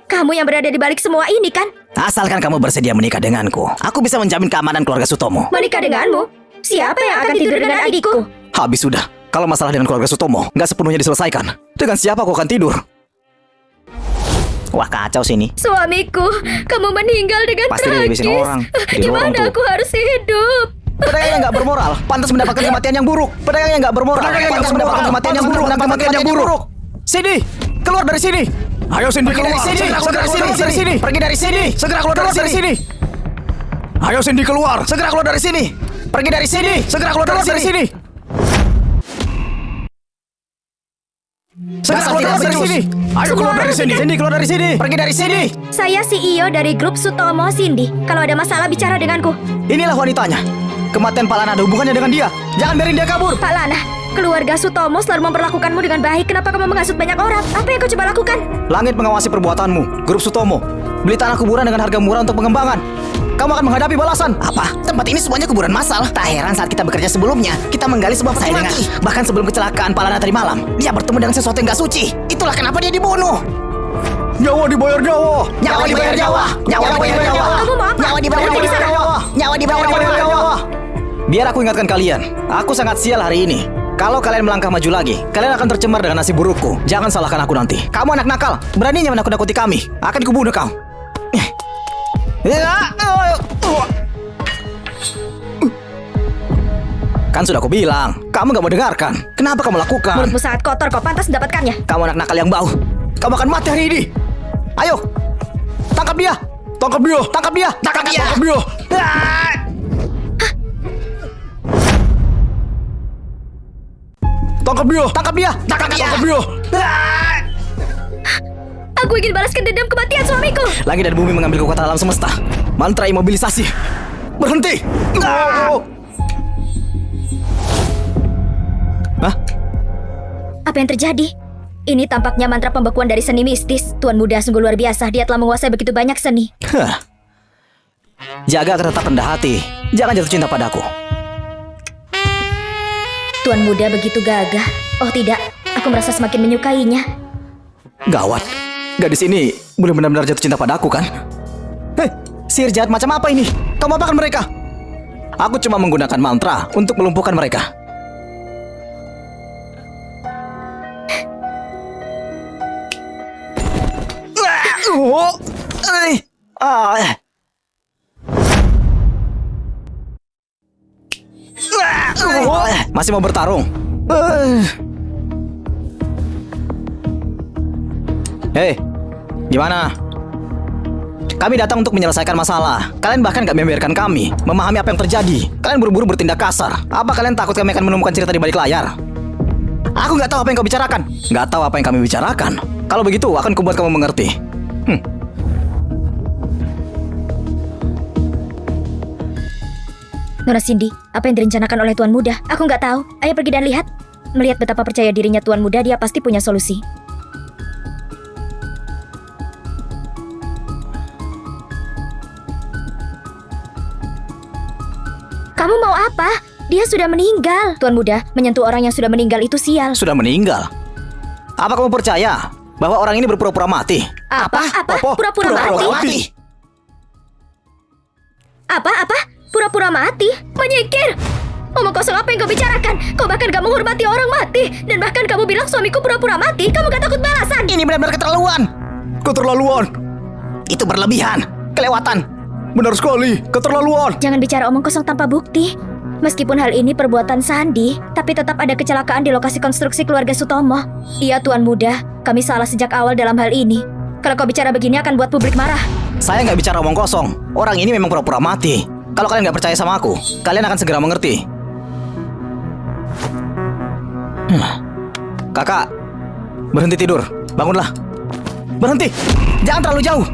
Kamu yang berada di balik semua ini kan? Asalkan kamu bersedia menikah denganku, aku bisa menjamin keamanan keluarga Sutomo. Menikah denganmu? Siapa yang akan tidur dengan adikku? Habis sudah. Kalau masalah dengan keluarga Sutomo nggak sepenuhnya diselesaikan, dengan siapa aku akan tidur? Wah, kacau sini. Suamiku, kamu meninggal dengan Pasti tragis. dihabisin orang. Jadi orang Gimana tuh. aku harus hidup? Pedagang yang nggak bermoral, pantas mendapatkan kematian yang buruk. Pedagang yang nggak bermoral, pantas mendapatkan kematian yang buruk. Kematian yang buruk. Cindy, keluar dari sini. Ayo Cindy Pergi dari keluar. sini. Segera keluar dari sini. Pergi dari sini. Segera keluar dari sini. Ayo Cindy keluar. Segera keluar dari sini. Pergi dari sini. Segera keluar dari sini. Dasar tidak becus. Ayo keluar dari sini. Cindy, keluar dari sini. Pergi dari sini. Saya CEO dari grup Sutomo, Cindy. Kalau ada masalah bicara denganku. Inilah wanitanya. Kematian Pak Lana ada hubungannya dengan dia. Jangan biarin dia kabur. Pak Lana, keluarga Sutomo selalu memperlakukanmu dengan baik. Kenapa kamu menghasut banyak orang? Apa yang kau coba lakukan? Langit mengawasi perbuatanmu. Grup Sutomo. Beli tanah kuburan dengan harga murah untuk pengembangan. Kamu akan menghadapi balasan. Apa? Tempat ini semuanya kuburan massal. Tak heran saat kita bekerja sebelumnya, kita menggali sebuah peti mati. Bahkan sebelum kecelakaan Palana tadi malam, dia bertemu dengan sesuatu yang gak suci. Itulah kenapa dia dibunuh. Nyawa dibayar nyawa. Nyawa dibayar nyawa. Nyawa dibayar nyawa. Kamu mau apa? Nyawa dibayar Berhenti di sana. nyawa. Nyawa dibayar nyawa. Biar aku ingatkan kalian. Aku sangat sial hari ini. Kalau kalian melangkah maju lagi, kalian akan tercemar dengan nasib burukku. Jangan salahkan aku nanti. Kamu anak nakal, beraninya menakut-nakuti kami. Akan kubunuh kau. Kan sudah aku bilang, kamu gak mau dengarkan. Kenapa kamu lakukan? Mulutmu sangat kotor, kau pantas mendapatkannya. Kamu anak nakal yang bau. Kamu akan mati hari ini. Ayo, tangkap dia. Tangkap dia. Tangkap dia. Tangkap dia. Tangkap dia. Tangkap dia. Tangkap dia. Tangkap dia. Tangkap dia. Aku ingin balaskan dendam kematian suamiku. Langit dan bumi mengambil kekuatan alam semesta. Mantra imobilisasi. Berhenti. Hah? Apa yang terjadi? Ini tampaknya mantra pembekuan dari seni mistis. Tuan muda sungguh luar biasa. Dia telah menguasai begitu banyak seni. Hah. Jaga agar tetap rendah hati. Jangan jatuh cinta padaku. Tuan muda begitu gagah. Oh tidak, aku merasa semakin menyukainya. Gawat. Gadis ini boleh benar-benar jatuh cinta padaku kan? Hei, sihir jahat macam apa ini? Kamu apakan mereka? Aku cuma menggunakan mantra untuk melumpuhkan mereka. Masih mau bertarung? Hei, gimana? Kami datang untuk menyelesaikan masalah. Kalian bahkan gak membiarkan kami memahami apa yang terjadi. Kalian buru-buru bertindak kasar. Apa kalian takut kami akan menemukan cerita di balik layar? Aku gak tahu apa yang kau bicarakan. Gak tahu apa yang kami bicarakan. Kalau begitu, akan kubuat kamu mengerti. Nona Cindy, apa yang direncanakan oleh Tuan Muda? Aku nggak tahu. Ayo pergi dan lihat. Melihat betapa percaya dirinya Tuan Muda, dia pasti punya solusi. Kamu mau apa? Dia sudah meninggal. Tuan Muda, menyentuh orang yang sudah meninggal itu sial. Sudah meninggal? Apa kamu percaya bahwa orang ini berpura-pura mati? Apa? Pura-pura mati? Apa? Pura-pura mati? Menyingkir! Omong kosong apa yang kau bicarakan? Kau bahkan gak menghormati orang mati. Dan bahkan kamu bilang suamiku pura-pura mati. Kamu gak takut balasan? Ini benar-benar keterlaluan. Keterlaluan. Itu berlebihan. Kelewatan. Benar sekali, keterlaluan. Jangan bicara omong kosong tanpa bukti. Meskipun hal ini perbuatan Sandi, tapi tetap ada kecelakaan di lokasi konstruksi keluarga Sutomo. Iya Tuan Muda, kami salah sejak awal dalam hal ini. Kalau kau bicara begini akan buat publik marah. Saya nggak bicara omong kosong. Orang ini memang pura-pura mati. Kalau kalian nggak percaya sama aku, kalian akan segera mengerti. Kakak, berhenti tidur. Bangunlah. Berhenti. Jangan terlalu jauh.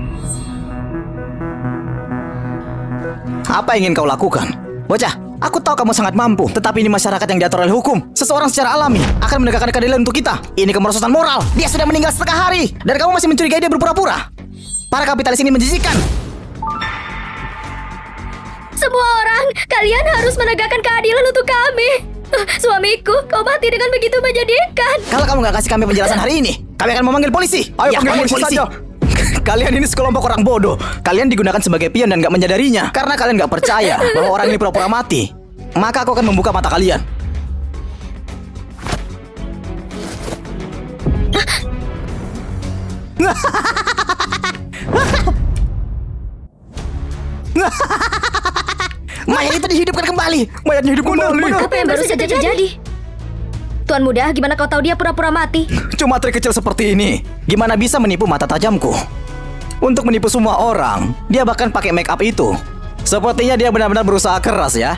Apa yang ingin kau lakukan? Bocah, aku tahu kamu sangat mampu. Tetapi ini masyarakat yang diatur oleh hukum. Seseorang secara alami akan menegakkan keadilan untuk kita. Ini kemerosotan moral. Dia sudah meninggal setengah hari. Dan kamu masih mencurigai dia berpura-pura. Para kapitalis ini menjijikan. Semua orang, kalian harus menegakkan keadilan untuk kami. Suamiku, kau mati dengan begitu menyedihkan. Kalau kamu nggak kasih kami penjelasan hari ini, kami akan memanggil polisi. Ayo Ya, panggil panggil polisi polisi. saja. Kalian ini sekelompok orang bodoh. Kalian digunakan sebagai pion dan nggak menyadarinya. Karena kalian nggak percaya bahwa orang ini pura-pura mati. Maka aku akan membuka mata kalian. Mayat itu dihidupkan kembali. Mayatnya hidup kembali. Apa yang baru saja terjadi? Tuan Muda, gimana kau tahu dia pura-pura mati? Cuma trik kecil seperti ini. Gimana bisa menipu mata tajamku? Untuk menipu semua orang, dia bahkan pakai make up itu. Sepertinya dia benar-benar berusaha keras ya.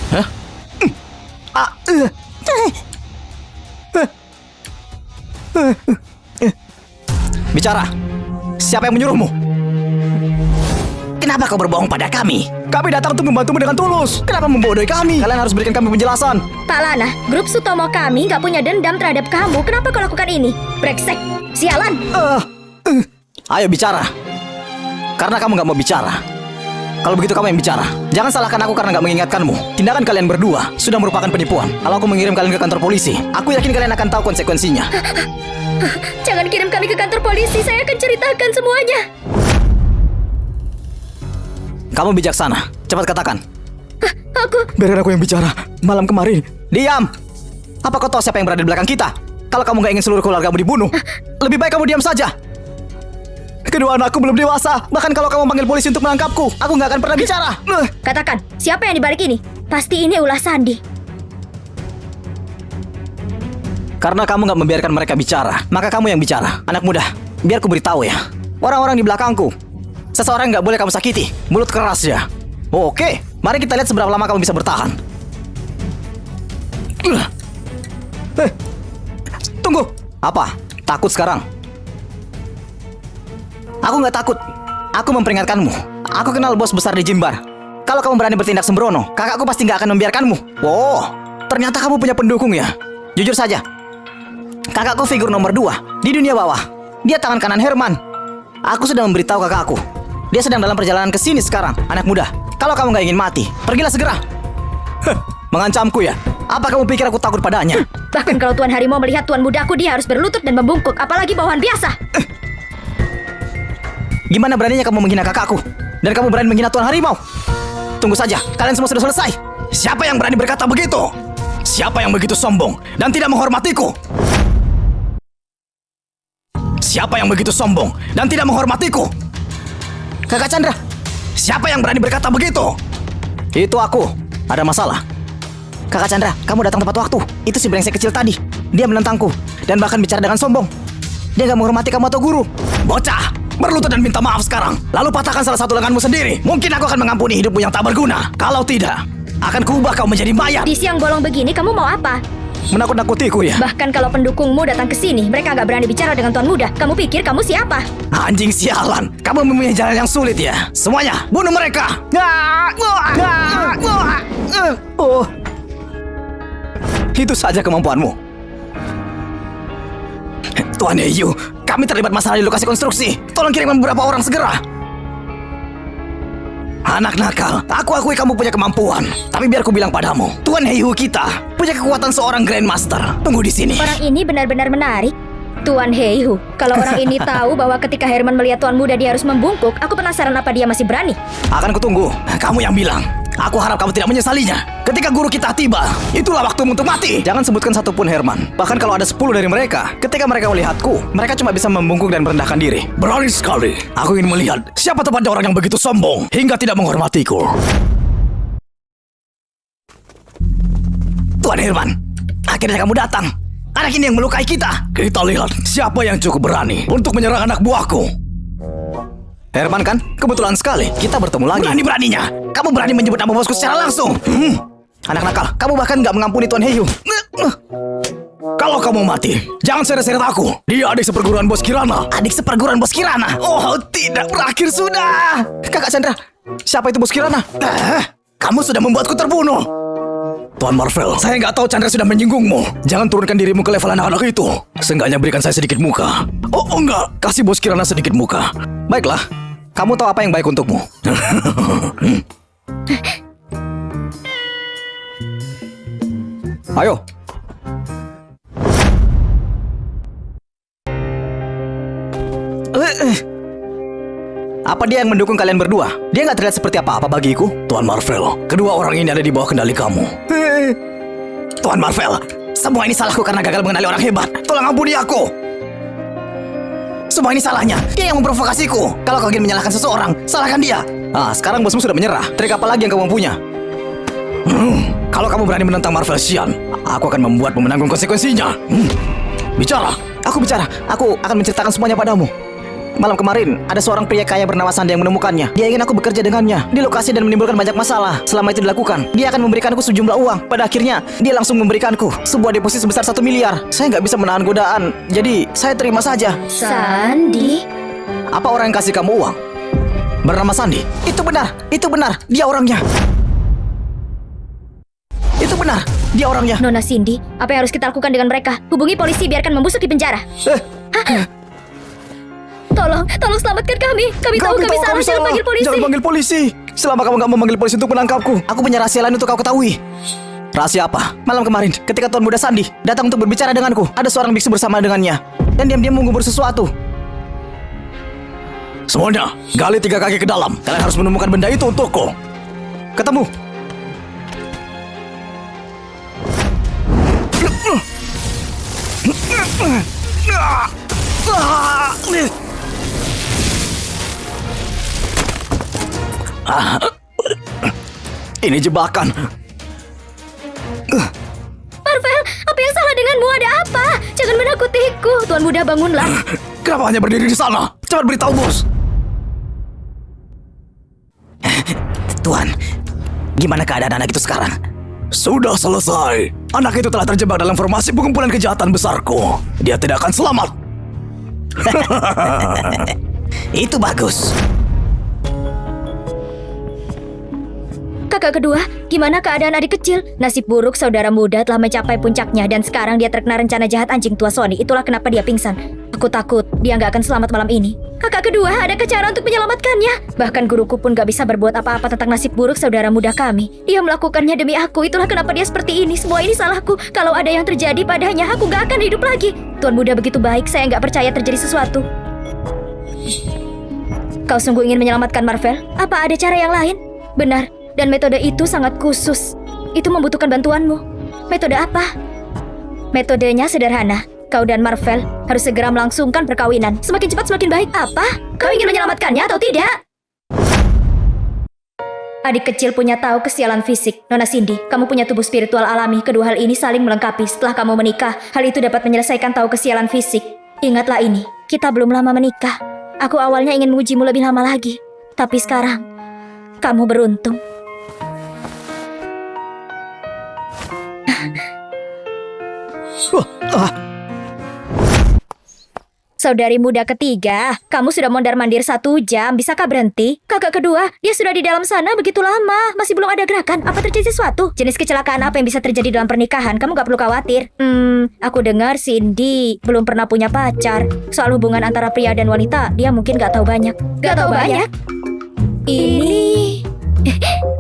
Hah? Bicara. Siapa yang menyuruhmu? Kenapa kau berbohong pada kami? Kami datang untuk membantumu dengan tulus. Kenapa membodohi kami? Kalian harus berikan kami penjelasan. Pak Lana, grup Sutomo kami nggak punya dendam terhadap kamu. Kenapa kau lakukan ini? Brengsek, sialan. Ayo bicara. Karena kamu nggak mau bicara. Kalau begitu kamu yang bicara. Jangan salahkan aku karena nggak mengingatkanmu. Tindakan kalian berdua sudah merupakan penipuan. Kalau aku mengirim kalian ke kantor polisi, aku yakin kalian akan tahu konsekuensinya. Jangan kirim kami ke kantor polisi, saya akan ceritakan semuanya. Kamu bijaksana. Cepat katakan. Aku... Biarkan aku yang bicara. Malam kemarin. Diam. Apa kau tahu siapa yang berada di belakang kita? Kalau kamu nggak ingin seluruh keluargamu dibunuh, lebih baik kamu diam saja. Kedua anakku belum dewasa. Bahkan kalau kamu panggil polisi untuk menangkapku, aku nggak akan pernah bicara. Katakan, siapa yang dibalik ini? Pasti ini ulah Sandi. Karena kamu nggak membiarkan mereka bicara, maka kamu yang bicara. Anak muda, biar ku beritahu ya. Orang-orang di belakangku. Seseorang nggak boleh kamu sakiti. Mulut keras ya. Oke, mari kita lihat seberapa lama kamu bisa bertahan. Tunggu. Apa? Takut sekarang? Aku nggak takut. Aku memperingatkanmu. Aku kenal bos besar di Jimbar. Kalau kamu berani bertindak sembrono, kakakku pasti nggak akan membiarkanmu. Wow, ternyata kamu punya pendukung ya. Jujur saja, kakakku figur nomor 2 di dunia bawah. Dia tangan kanan Herman. Aku sudah memberitahu kakakku. Dia sedang dalam perjalanan ke sini sekarang. Anak muda, kalau kamu nggak ingin mati, pergilah segera. Mengancamku ya? Apa kamu pikir aku takut padanya? Bahkan kalau Tuan Harimau melihat Tuan Mudaku, dia harus berlutut dan membungkuk. Apalagi bawahan biasa. Gimana beraninya kamu menghina kakakku? Dan kamu berani menghina Tuan Harimau? Tunggu saja, kalian semua sudah selesai. Siapa yang berani berkata begitu? Siapa yang begitu sombong dan tidak menghormatiku? Siapa yang begitu sombong dan tidak menghormatiku? Kakak Chandra, siapa yang berani berkata begitu? Itu aku. Ada masalah. Kakak Chandra, kamu datang tepat waktu. Itu si brengsek kecil tadi. Dia menentangku dan bahkan bicara dengan sombong. Dia gak menghormati kamu atau guru. Bocah, berlutut dan minta maaf sekarang. Lalu patahkan salah satu lenganmu sendiri. Mungkin aku akan mengampuni hidupmu yang tak berguna. Kalau tidak, akan kuubah kau menjadi mayat. Di siang bolong begini, kamu mau apa? Menakut-nakutiku ya? Bahkan kalau pendukungmu datang ke sini, mereka nggak berani bicara dengan Tuan Muda. Kamu pikir kamu siapa? Anjing sialan. Kamu mempunyai jalan yang sulit ya. Semuanya, bunuh mereka. Oh. Itu saja kemampuanmu. Tuan Heiyu, kami terlibat masalah di lokasi konstruksi. Tolong kirimkan beberapa orang segera. Anak nakal, aku akui kamu punya kemampuan. Tapi biar ku bilang padamu, Tuan Heiyu kita punya kekuatan seorang Grandmaster. Tunggu di sini. Orang ini benar-benar menarik. Tuan Heihu, kalau orang ini tahu bahwa ketika Herman melihat Tuan Muda dia harus membungkuk, aku penasaran apa dia masih berani. Akan kutunggu. Kamu yang bilang. Aku harap kamu tidak menyesalinya. Ketika guru kita tiba, itulah waktumu untuk mati. Jangan sebutkan satupun Herman. Bahkan kalau ada 10 dari mereka, ketika mereka melihatku, mereka cuma bisa membungkuk dan merendahkan diri. Berani sekali. Aku ingin melihat siapa tepatnya orang yang begitu sombong hingga tidak menghormatiku. Tuan Herman, akhirnya kamu datang. Anak ini yang melukai kita. Kita lihat siapa yang cukup berani untuk menyerang anak buahku. Herman kan? Kebetulan sekali kita bertemu lagi. Berani-beraninya kamu berani menyebut nama bosku secara langsung. Anak nakal, kamu bahkan gak mengampuni Tuan Heiyu. Kalau kamu mati, jangan seret-seret aku. Dia adik seperguruan Bos Kirana. Adik seperguruan Bos Kirana? Oh tidak, berakhir sudah. Kakak Chandra, siapa itu Bos Kirana? Kamu sudah membuatku terbunuh. Tuan Marvel, saya nggak tahu Chandra sudah menyinggungmu. Jangan turunkan dirimu ke level anak-anak itu. Seenggaknya berikan saya sedikit muka. Oh enggak, kasih Bos Kirana sedikit muka. Baiklah, kamu tahu apa yang baik untukmu. Ayo. Apa dia yang mendukung kalian berdua? Dia nggak terlihat seperti apa-apa bagiku. Tuan Marvel, kedua orang ini ada di bawah kendali kamu. Tuan Marvel, semua ini salahku karena gagal mengenali orang hebat. Tolong ampuni aku. Semua ini salahnya. Dia yang memprovokasiku. Kalau kau ingin menyalahkan seseorang, salahkan dia. Sekarang bosmu sudah menyerah. Trik apa lagi yang kamu punya? Kalau kamu berani menentang Marvel Xian, aku akan membuatmu menanggung konsekuensinya. Bicara. Aku bicara. Aku akan menceritakan semuanya padamu. Malam kemarin, ada seorang pria kaya bernama Sandi yang menemukannya. Dia ingin aku bekerja dengannya di lokasi dan menimbulkan banyak masalah. Selama itu dilakukan, dia akan memberikanku sejumlah uang. Pada akhirnya, dia langsung memberikanku sebuah deposit sebesar 1 miliar. Saya nggak bisa menahan godaan, jadi saya terima saja. Sandi? Apa orang yang kasih kamu uang bernama Sandi? Itu benar, dia orangnya. Itu benar, dia orangnya. Nona Cindy, apa yang harus kita lakukan dengan mereka? Hubungi polisi, biarkan membusuk di penjara. Tolong selamatkan kami. Kami tahu kami salah, jangan panggil polisi. Jangan panggil polisi. Selama kamu nggak mau manggil polisi untuk menangkapku, aku punya rahasia lain untuk kau ketahui. Rahasia apa? Malam kemarin, ketika Tuan Muda Sandi datang untuk berbicara denganku, ada seorang biksu bersama dengannya dan diam-diam mengubur sesuatu. Semuanya, gali 3 kaki ke dalam. Kalian harus menemukan benda itu untukku. Ketemu. Ini jebakan. Marvel, apa yang salah denganmu? Ada apa? Jangan menakutiku. Tuan Muda, bangunlah. Kenapa hanya berdiri di sana? Cepat beritahu, bos. Tuan, gimana keadaan anak itu sekarang? Sudah selesai. Anak itu telah terjebak dalam formasi pengumpulan kejahatan besarku. Dia tidak akan selamat. Itu bagus. Kakak kedua, gimana keadaan adik kecil? Nasib buruk saudara muda telah mencapai puncaknya dan sekarang dia terkena rencana jahat anjing tua Sony. Itulah kenapa dia pingsan. Aku takut dia nggak akan selamat malam ini. Kakak kedua, adakah cara untuk menyelamatkannya? Bahkan guruku pun gak bisa berbuat apa-apa tentang nasib buruk saudara muda kami. Dia melakukannya demi aku. Itulah kenapa dia seperti ini. Semua ini salahku. Kalau ada yang terjadi padanya, aku gak akan hidup lagi. Tuan Muda begitu baik, saya gak percaya terjadi sesuatu. Kau sungguh ingin menyelamatkan Marvel? Apa ada cara yang lain? Benar, dan metode itu sangat khusus. Itu membutuhkan bantuanmu. Metode apa? Metodenya sederhana. Kau dan Marvel harus segera melangsungkan perkawinan. Semakin cepat semakin baik. Apa? Kau ingin menyelamatkannya atau tidak? Adik kecil punya tahu kesialan fisik. Nona Cindy, kamu punya tubuh spiritual alami. Kedua hal ini saling melengkapi. Setelah kamu menikah, hal itu dapat menyelesaikan tahu kesialan fisik. Ingatlah ini, kita belum lama menikah. Aku awalnya ingin mengujimu lebih lama lagi. Tapi sekarang, kamu beruntung. Saudari muda ketiga, kamu sudah mondar-mandir 1 jam, bisakah berhenti? Kakak kedua, dia sudah di dalam sana begitu lama, masih belum ada gerakan. Apa terjadi sesuatu? Jenis kecelakaan apa yang bisa terjadi dalam pernikahan? Kamu gak perlu khawatir. Aku dengar Cindy belum pernah punya pacar. Soal hubungan antara pria dan wanita, dia mungkin gak tahu banyak. Gak tahu banyak? Ini...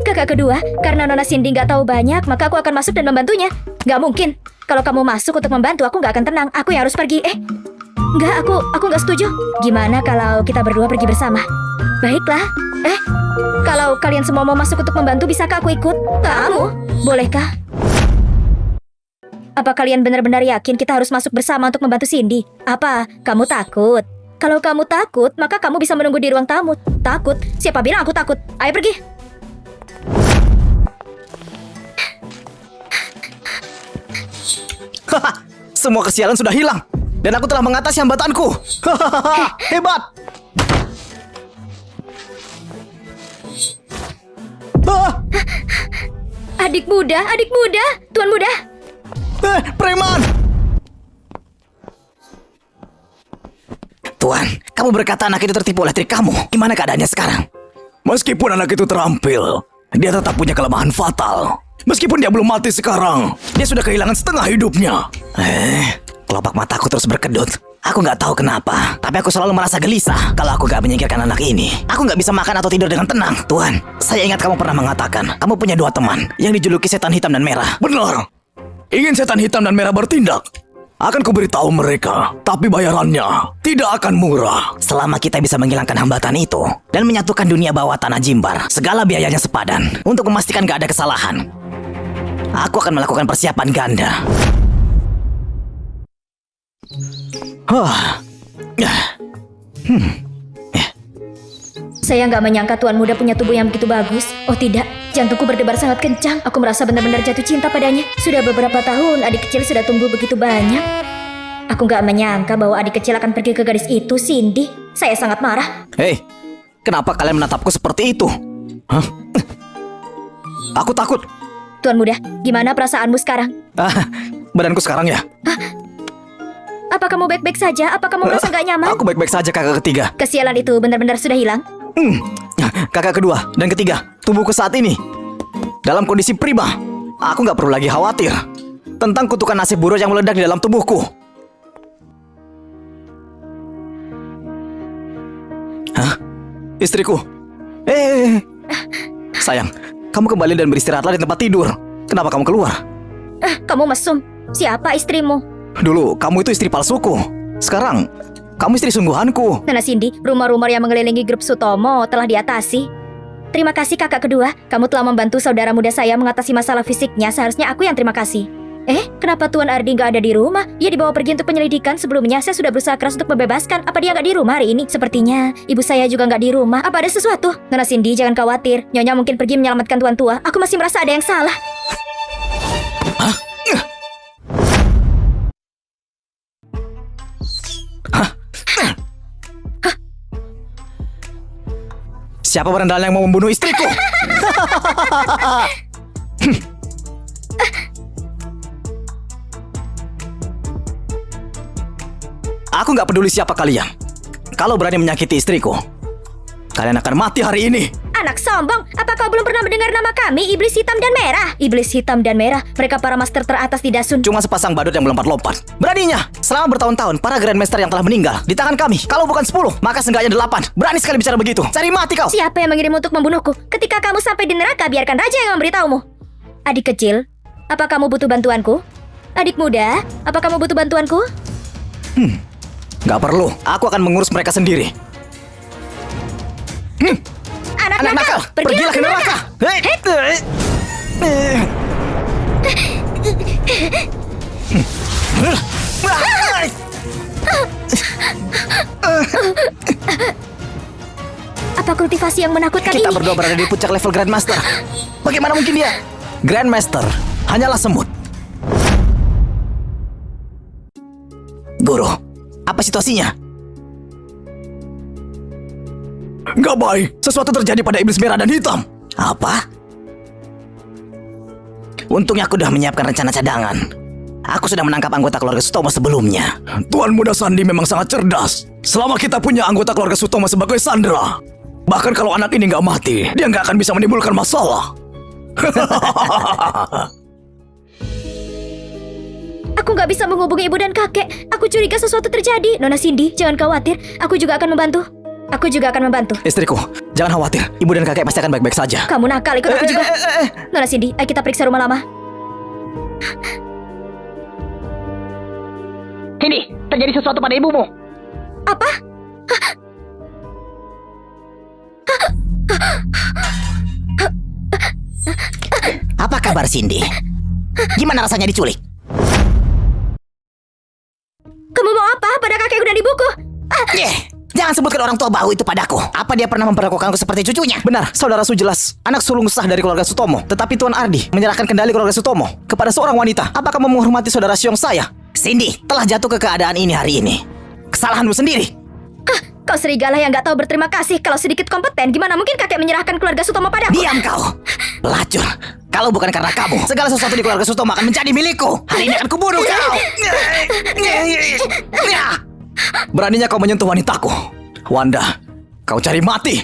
Kakak kedua, karena Nona Cindy gak tahu banyak, maka aku akan masuk dan membantunya. Gak mungkin. Kalau kamu masuk untuk membantu, aku gak akan tenang. Aku yang harus pergi. Enggak, aku nggak setuju. Gimana kalau kita berdua pergi bersama? Baiklah. Kalau kalian semua mau masuk untuk membantu, bisakah aku ikut? Kamu? Bolehkah? Apa kalian benar-benar yakin kita harus masuk bersama untuk membantu Cindy? Apa? Kamu takut? Kalau kamu takut, maka kamu bisa menunggu di ruang tamu. Takut? Siapa bilang aku takut? Ayo pergi. Semua kesialan sudah hilang. Dan aku telah mengatasi hambatanku. Hebat. Adik muda, Tuan Muda. Preman. Tuan, kamu berkata anak itu tertipu oleh trik kamu. Gimana keadaannya sekarang? Meskipun anak itu terampil, dia tetap punya kelemahan fatal. Meskipun dia belum mati sekarang, dia sudah kehilangan setengah hidupnya. Kelopak mataku terus berkedut. Aku nggak tahu kenapa, tapi aku selalu merasa gelisah kalau aku nggak menyingkirkan anak ini. Aku nggak bisa makan atau tidur dengan tenang. Tuan, saya ingat kamu pernah mengatakan kamu punya 2 teman yang dijuluki setan hitam dan merah. Benar. Ingin setan hitam dan merah bertindak? Akan kuberitahu mereka, tapi bayarannya tidak akan murah. Selama kita bisa menghilangkan hambatan itu dan menyatukan dunia bawah tanah Jimbar, segala biayanya sepadan untuk memastikan gak ada kesalahan. Aku akan melakukan persiapan ganda. Saya nggak menyangka Tuan Muda punya tubuh yang begitu bagus. Oh tidak, jantungku berdebar sangat kencang. Aku merasa benar-benar jatuh cinta padanya. Sudah beberapa tahun adik kecil sudah tumbuh begitu banyak. Aku nggak menyangka bahwa adik kecil akan pergi ke gadis itu, Cindy. Saya sangat marah. Hei, kenapa kalian menatapku seperti itu? Hah? Aku takut. Tuan Muda, gimana perasaanmu sekarang? Badanku sekarang ya? Apa kamu baik-baik saja? Apa kamu merasa gak nyaman? Aku baik-baik saja, kakak ketiga. Kesialan itu benar-benar sudah hilang? Kakak kedua dan ketiga, tubuhku saat ini dalam kondisi prima. Aku nggak perlu lagi khawatir tentang kutukan nasib buruk yang meledak di dalam tubuhku. Hah? Istriku? Sayang, kamu kembali dan beristirahatlah di tempat tidur. Kenapa kamu keluar? Kamu mesum. Siapa istrimu? Dulu, kamu itu istri palsuku. Sekarang, kamu istri sungguhanku. Nona Cindy, rumor-rumor yang mengelilingi grup Sutomo telah diatasi. Terima kasih kakak kedua. Kamu telah membantu saudara muda saya mengatasi masalah fisiknya. Seharusnya aku yang terima kasih. Kenapa Tuan Ardi nggak ada di rumah? Dia dibawa pergi untuk penyelidikan. Sebelumnya saya sudah berusaha keras untuk membebaskan. Apa dia nggak di rumah hari ini? Sepertinya ibu saya juga nggak di rumah. Apa ada sesuatu? Nona Cindy, jangan khawatir. Nyonya mungkin pergi menyelamatkan tuan tua. Aku masih merasa ada yang salah. Siapa berandal yang mau membunuh istriku? Aku nggak peduli siapa kalian. Kalau berani menyakiti istriku, kalian akan mati hari ini. Anak sombong, apa kau belum pernah mendengar nama kami, Iblis Hitam dan Merah? Iblis Hitam dan Merah, mereka para master teratas di Dasun. Cuma sepasang badut yang melompat-lompat. Beraninya, selama bertahun-tahun para Grandmaster yang telah meninggal di tangan kami. Kalau bukan 10, maka seenggaknya 8. Berani sekali bicara begitu. Cari mati kau. Siapa yang mengirim untuk membunuhku? Ketika kamu sampai di neraka, biarkan raja yang memberitahumu. Adik kecil, apa kamu butuh bantuanku? Adik muda, apa kamu butuh bantuanku? Nggak perlu, aku akan mengurus mereka sendiri. Anak nakal, pergilah ke neraka. Apa kultivasi yang menakutkan Kita ini? berdua berada di puncak level Grandmaster. Bagaimana mungkin dia? Grandmaster hanyalah semut. Guru, apa situasinya? Gak baik. Sesuatu terjadi pada iblis merah dan hitam. Apa? Untungnya aku sudah menyiapkan rencana cadangan. Aku sudah menangkap anggota keluarga Sutomo sebelumnya. Tuan Muda Sandi memang sangat cerdas. Selama kita punya anggota keluarga Sutomo sebagai sandera, bahkan kalau anak ini nggak mati, dia nggak akan bisa menimbulkan masalah. Aku nggak bisa menghubungi ibu dan kakek. Aku curiga sesuatu terjadi. Nona Cindy, jangan khawatir. Aku juga akan membantu. Aku juga akan membantu. Istriku, jangan khawatir. Ibu dan kakek pasti akan baik-baik saja. Kamu nakal, ikut aku juga. Nona Cindy, ayo kita periksa rumah lama. Cindy, terjadi sesuatu pada ibumu. Apa? Apa kabar Cindy? Gimana rasanya diculik? Kamu mau apa pada kakekku dan ibuku? Jangan sebutkan orang tua bahu itu padaku. Apa dia pernah memperlakukanku seperti cucunya? Benar, saudara Su jelas anak sulung sah dari keluarga Sutomo. Tetapi Tuan Ardi menyerahkan kendali keluarga Sutomo kepada seorang wanita. Apa kamu menghormati saudara Siong saya? Cindy telah jatuh ke keadaan ini hari ini. Kesalahanmu sendiri. Kau serigala yang gak tahu berterima kasih. Kalau sedikit kompeten, gimana mungkin kakek menyerahkan keluarga Sutomo padaku? Diam kau, pelacur. Kalau bukan karena kamu, segala sesuatu di keluarga Sutomo akan menjadi milikku. Hari ini akan kubunuh kau. Beraninya kau menyentuh wanitaku. Wanda, kau cari mati.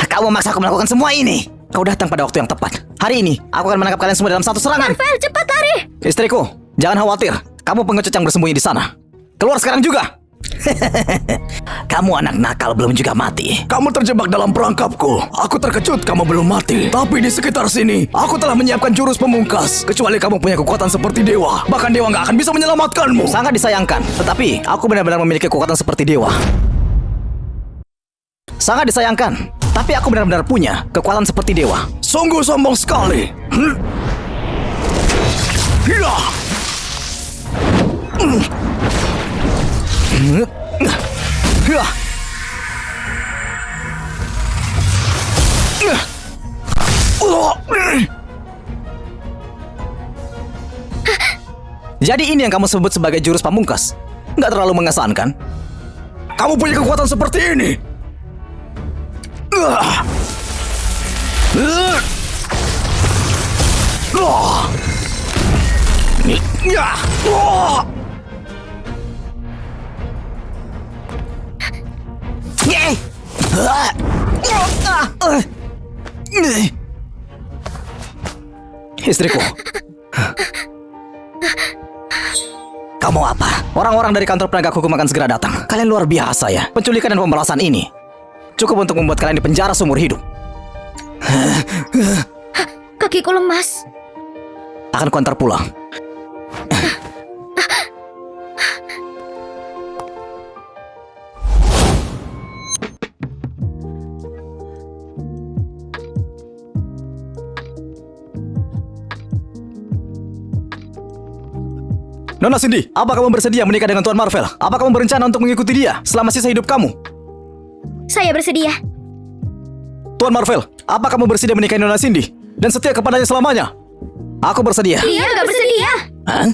Kau memaksa aku melakukan semua ini. Kau datang pada waktu yang tepat. Hari ini, aku akan menangkap kalian semua dalam satu serangan. Marvel, cepat lari! Istriku, jangan khawatir. Kamu pengecut yang bersembunyi di sana. Keluar sekarang juga. Kamu anak nakal belum juga mati. Kamu terjebak dalam perangkapku. Aku terkejut kamu belum mati. Tapi di sekitar sini, aku telah menyiapkan jurus pemungkas. Kecuali kamu punya kekuatan seperti dewa. Bahkan dewa nggak akan bisa menyelamatkanmu. Sangat disayangkan. Tetapi aku benar-benar memiliki kekuatan seperti dewa. Sangat disayangkan. Tapi aku benar-benar punya kekuatan seperti dewa. Sungguh sombong sekali. Jadi ini yang kamu sebut sebagai jurus pamungkas? Nggak terlalu mengesankan? kamu punya kekuatan seperti ini? Istriku. Kamu apa? Orang-orang dari kantor penegak hukum akan segera datang. Kalian luar biasa ya. Penculikan dan pembalasan ini cukup untuk membuat kalian dipenjara seumur hidup. Kakiku lemas. Akan kuantar pulang. Nona Cindy, apa kamu bersedia menikah dengan Tuan Marvel? Apa kamu berencana untuk mengikuti dia selama sisa hidup kamu? Saya bersedia. Tuan Marvel, apa kamu bersedia menikahi Nona Cindy dan setia kepadanya selamanya? Aku bersedia. Dia nggak bersedia. Hah?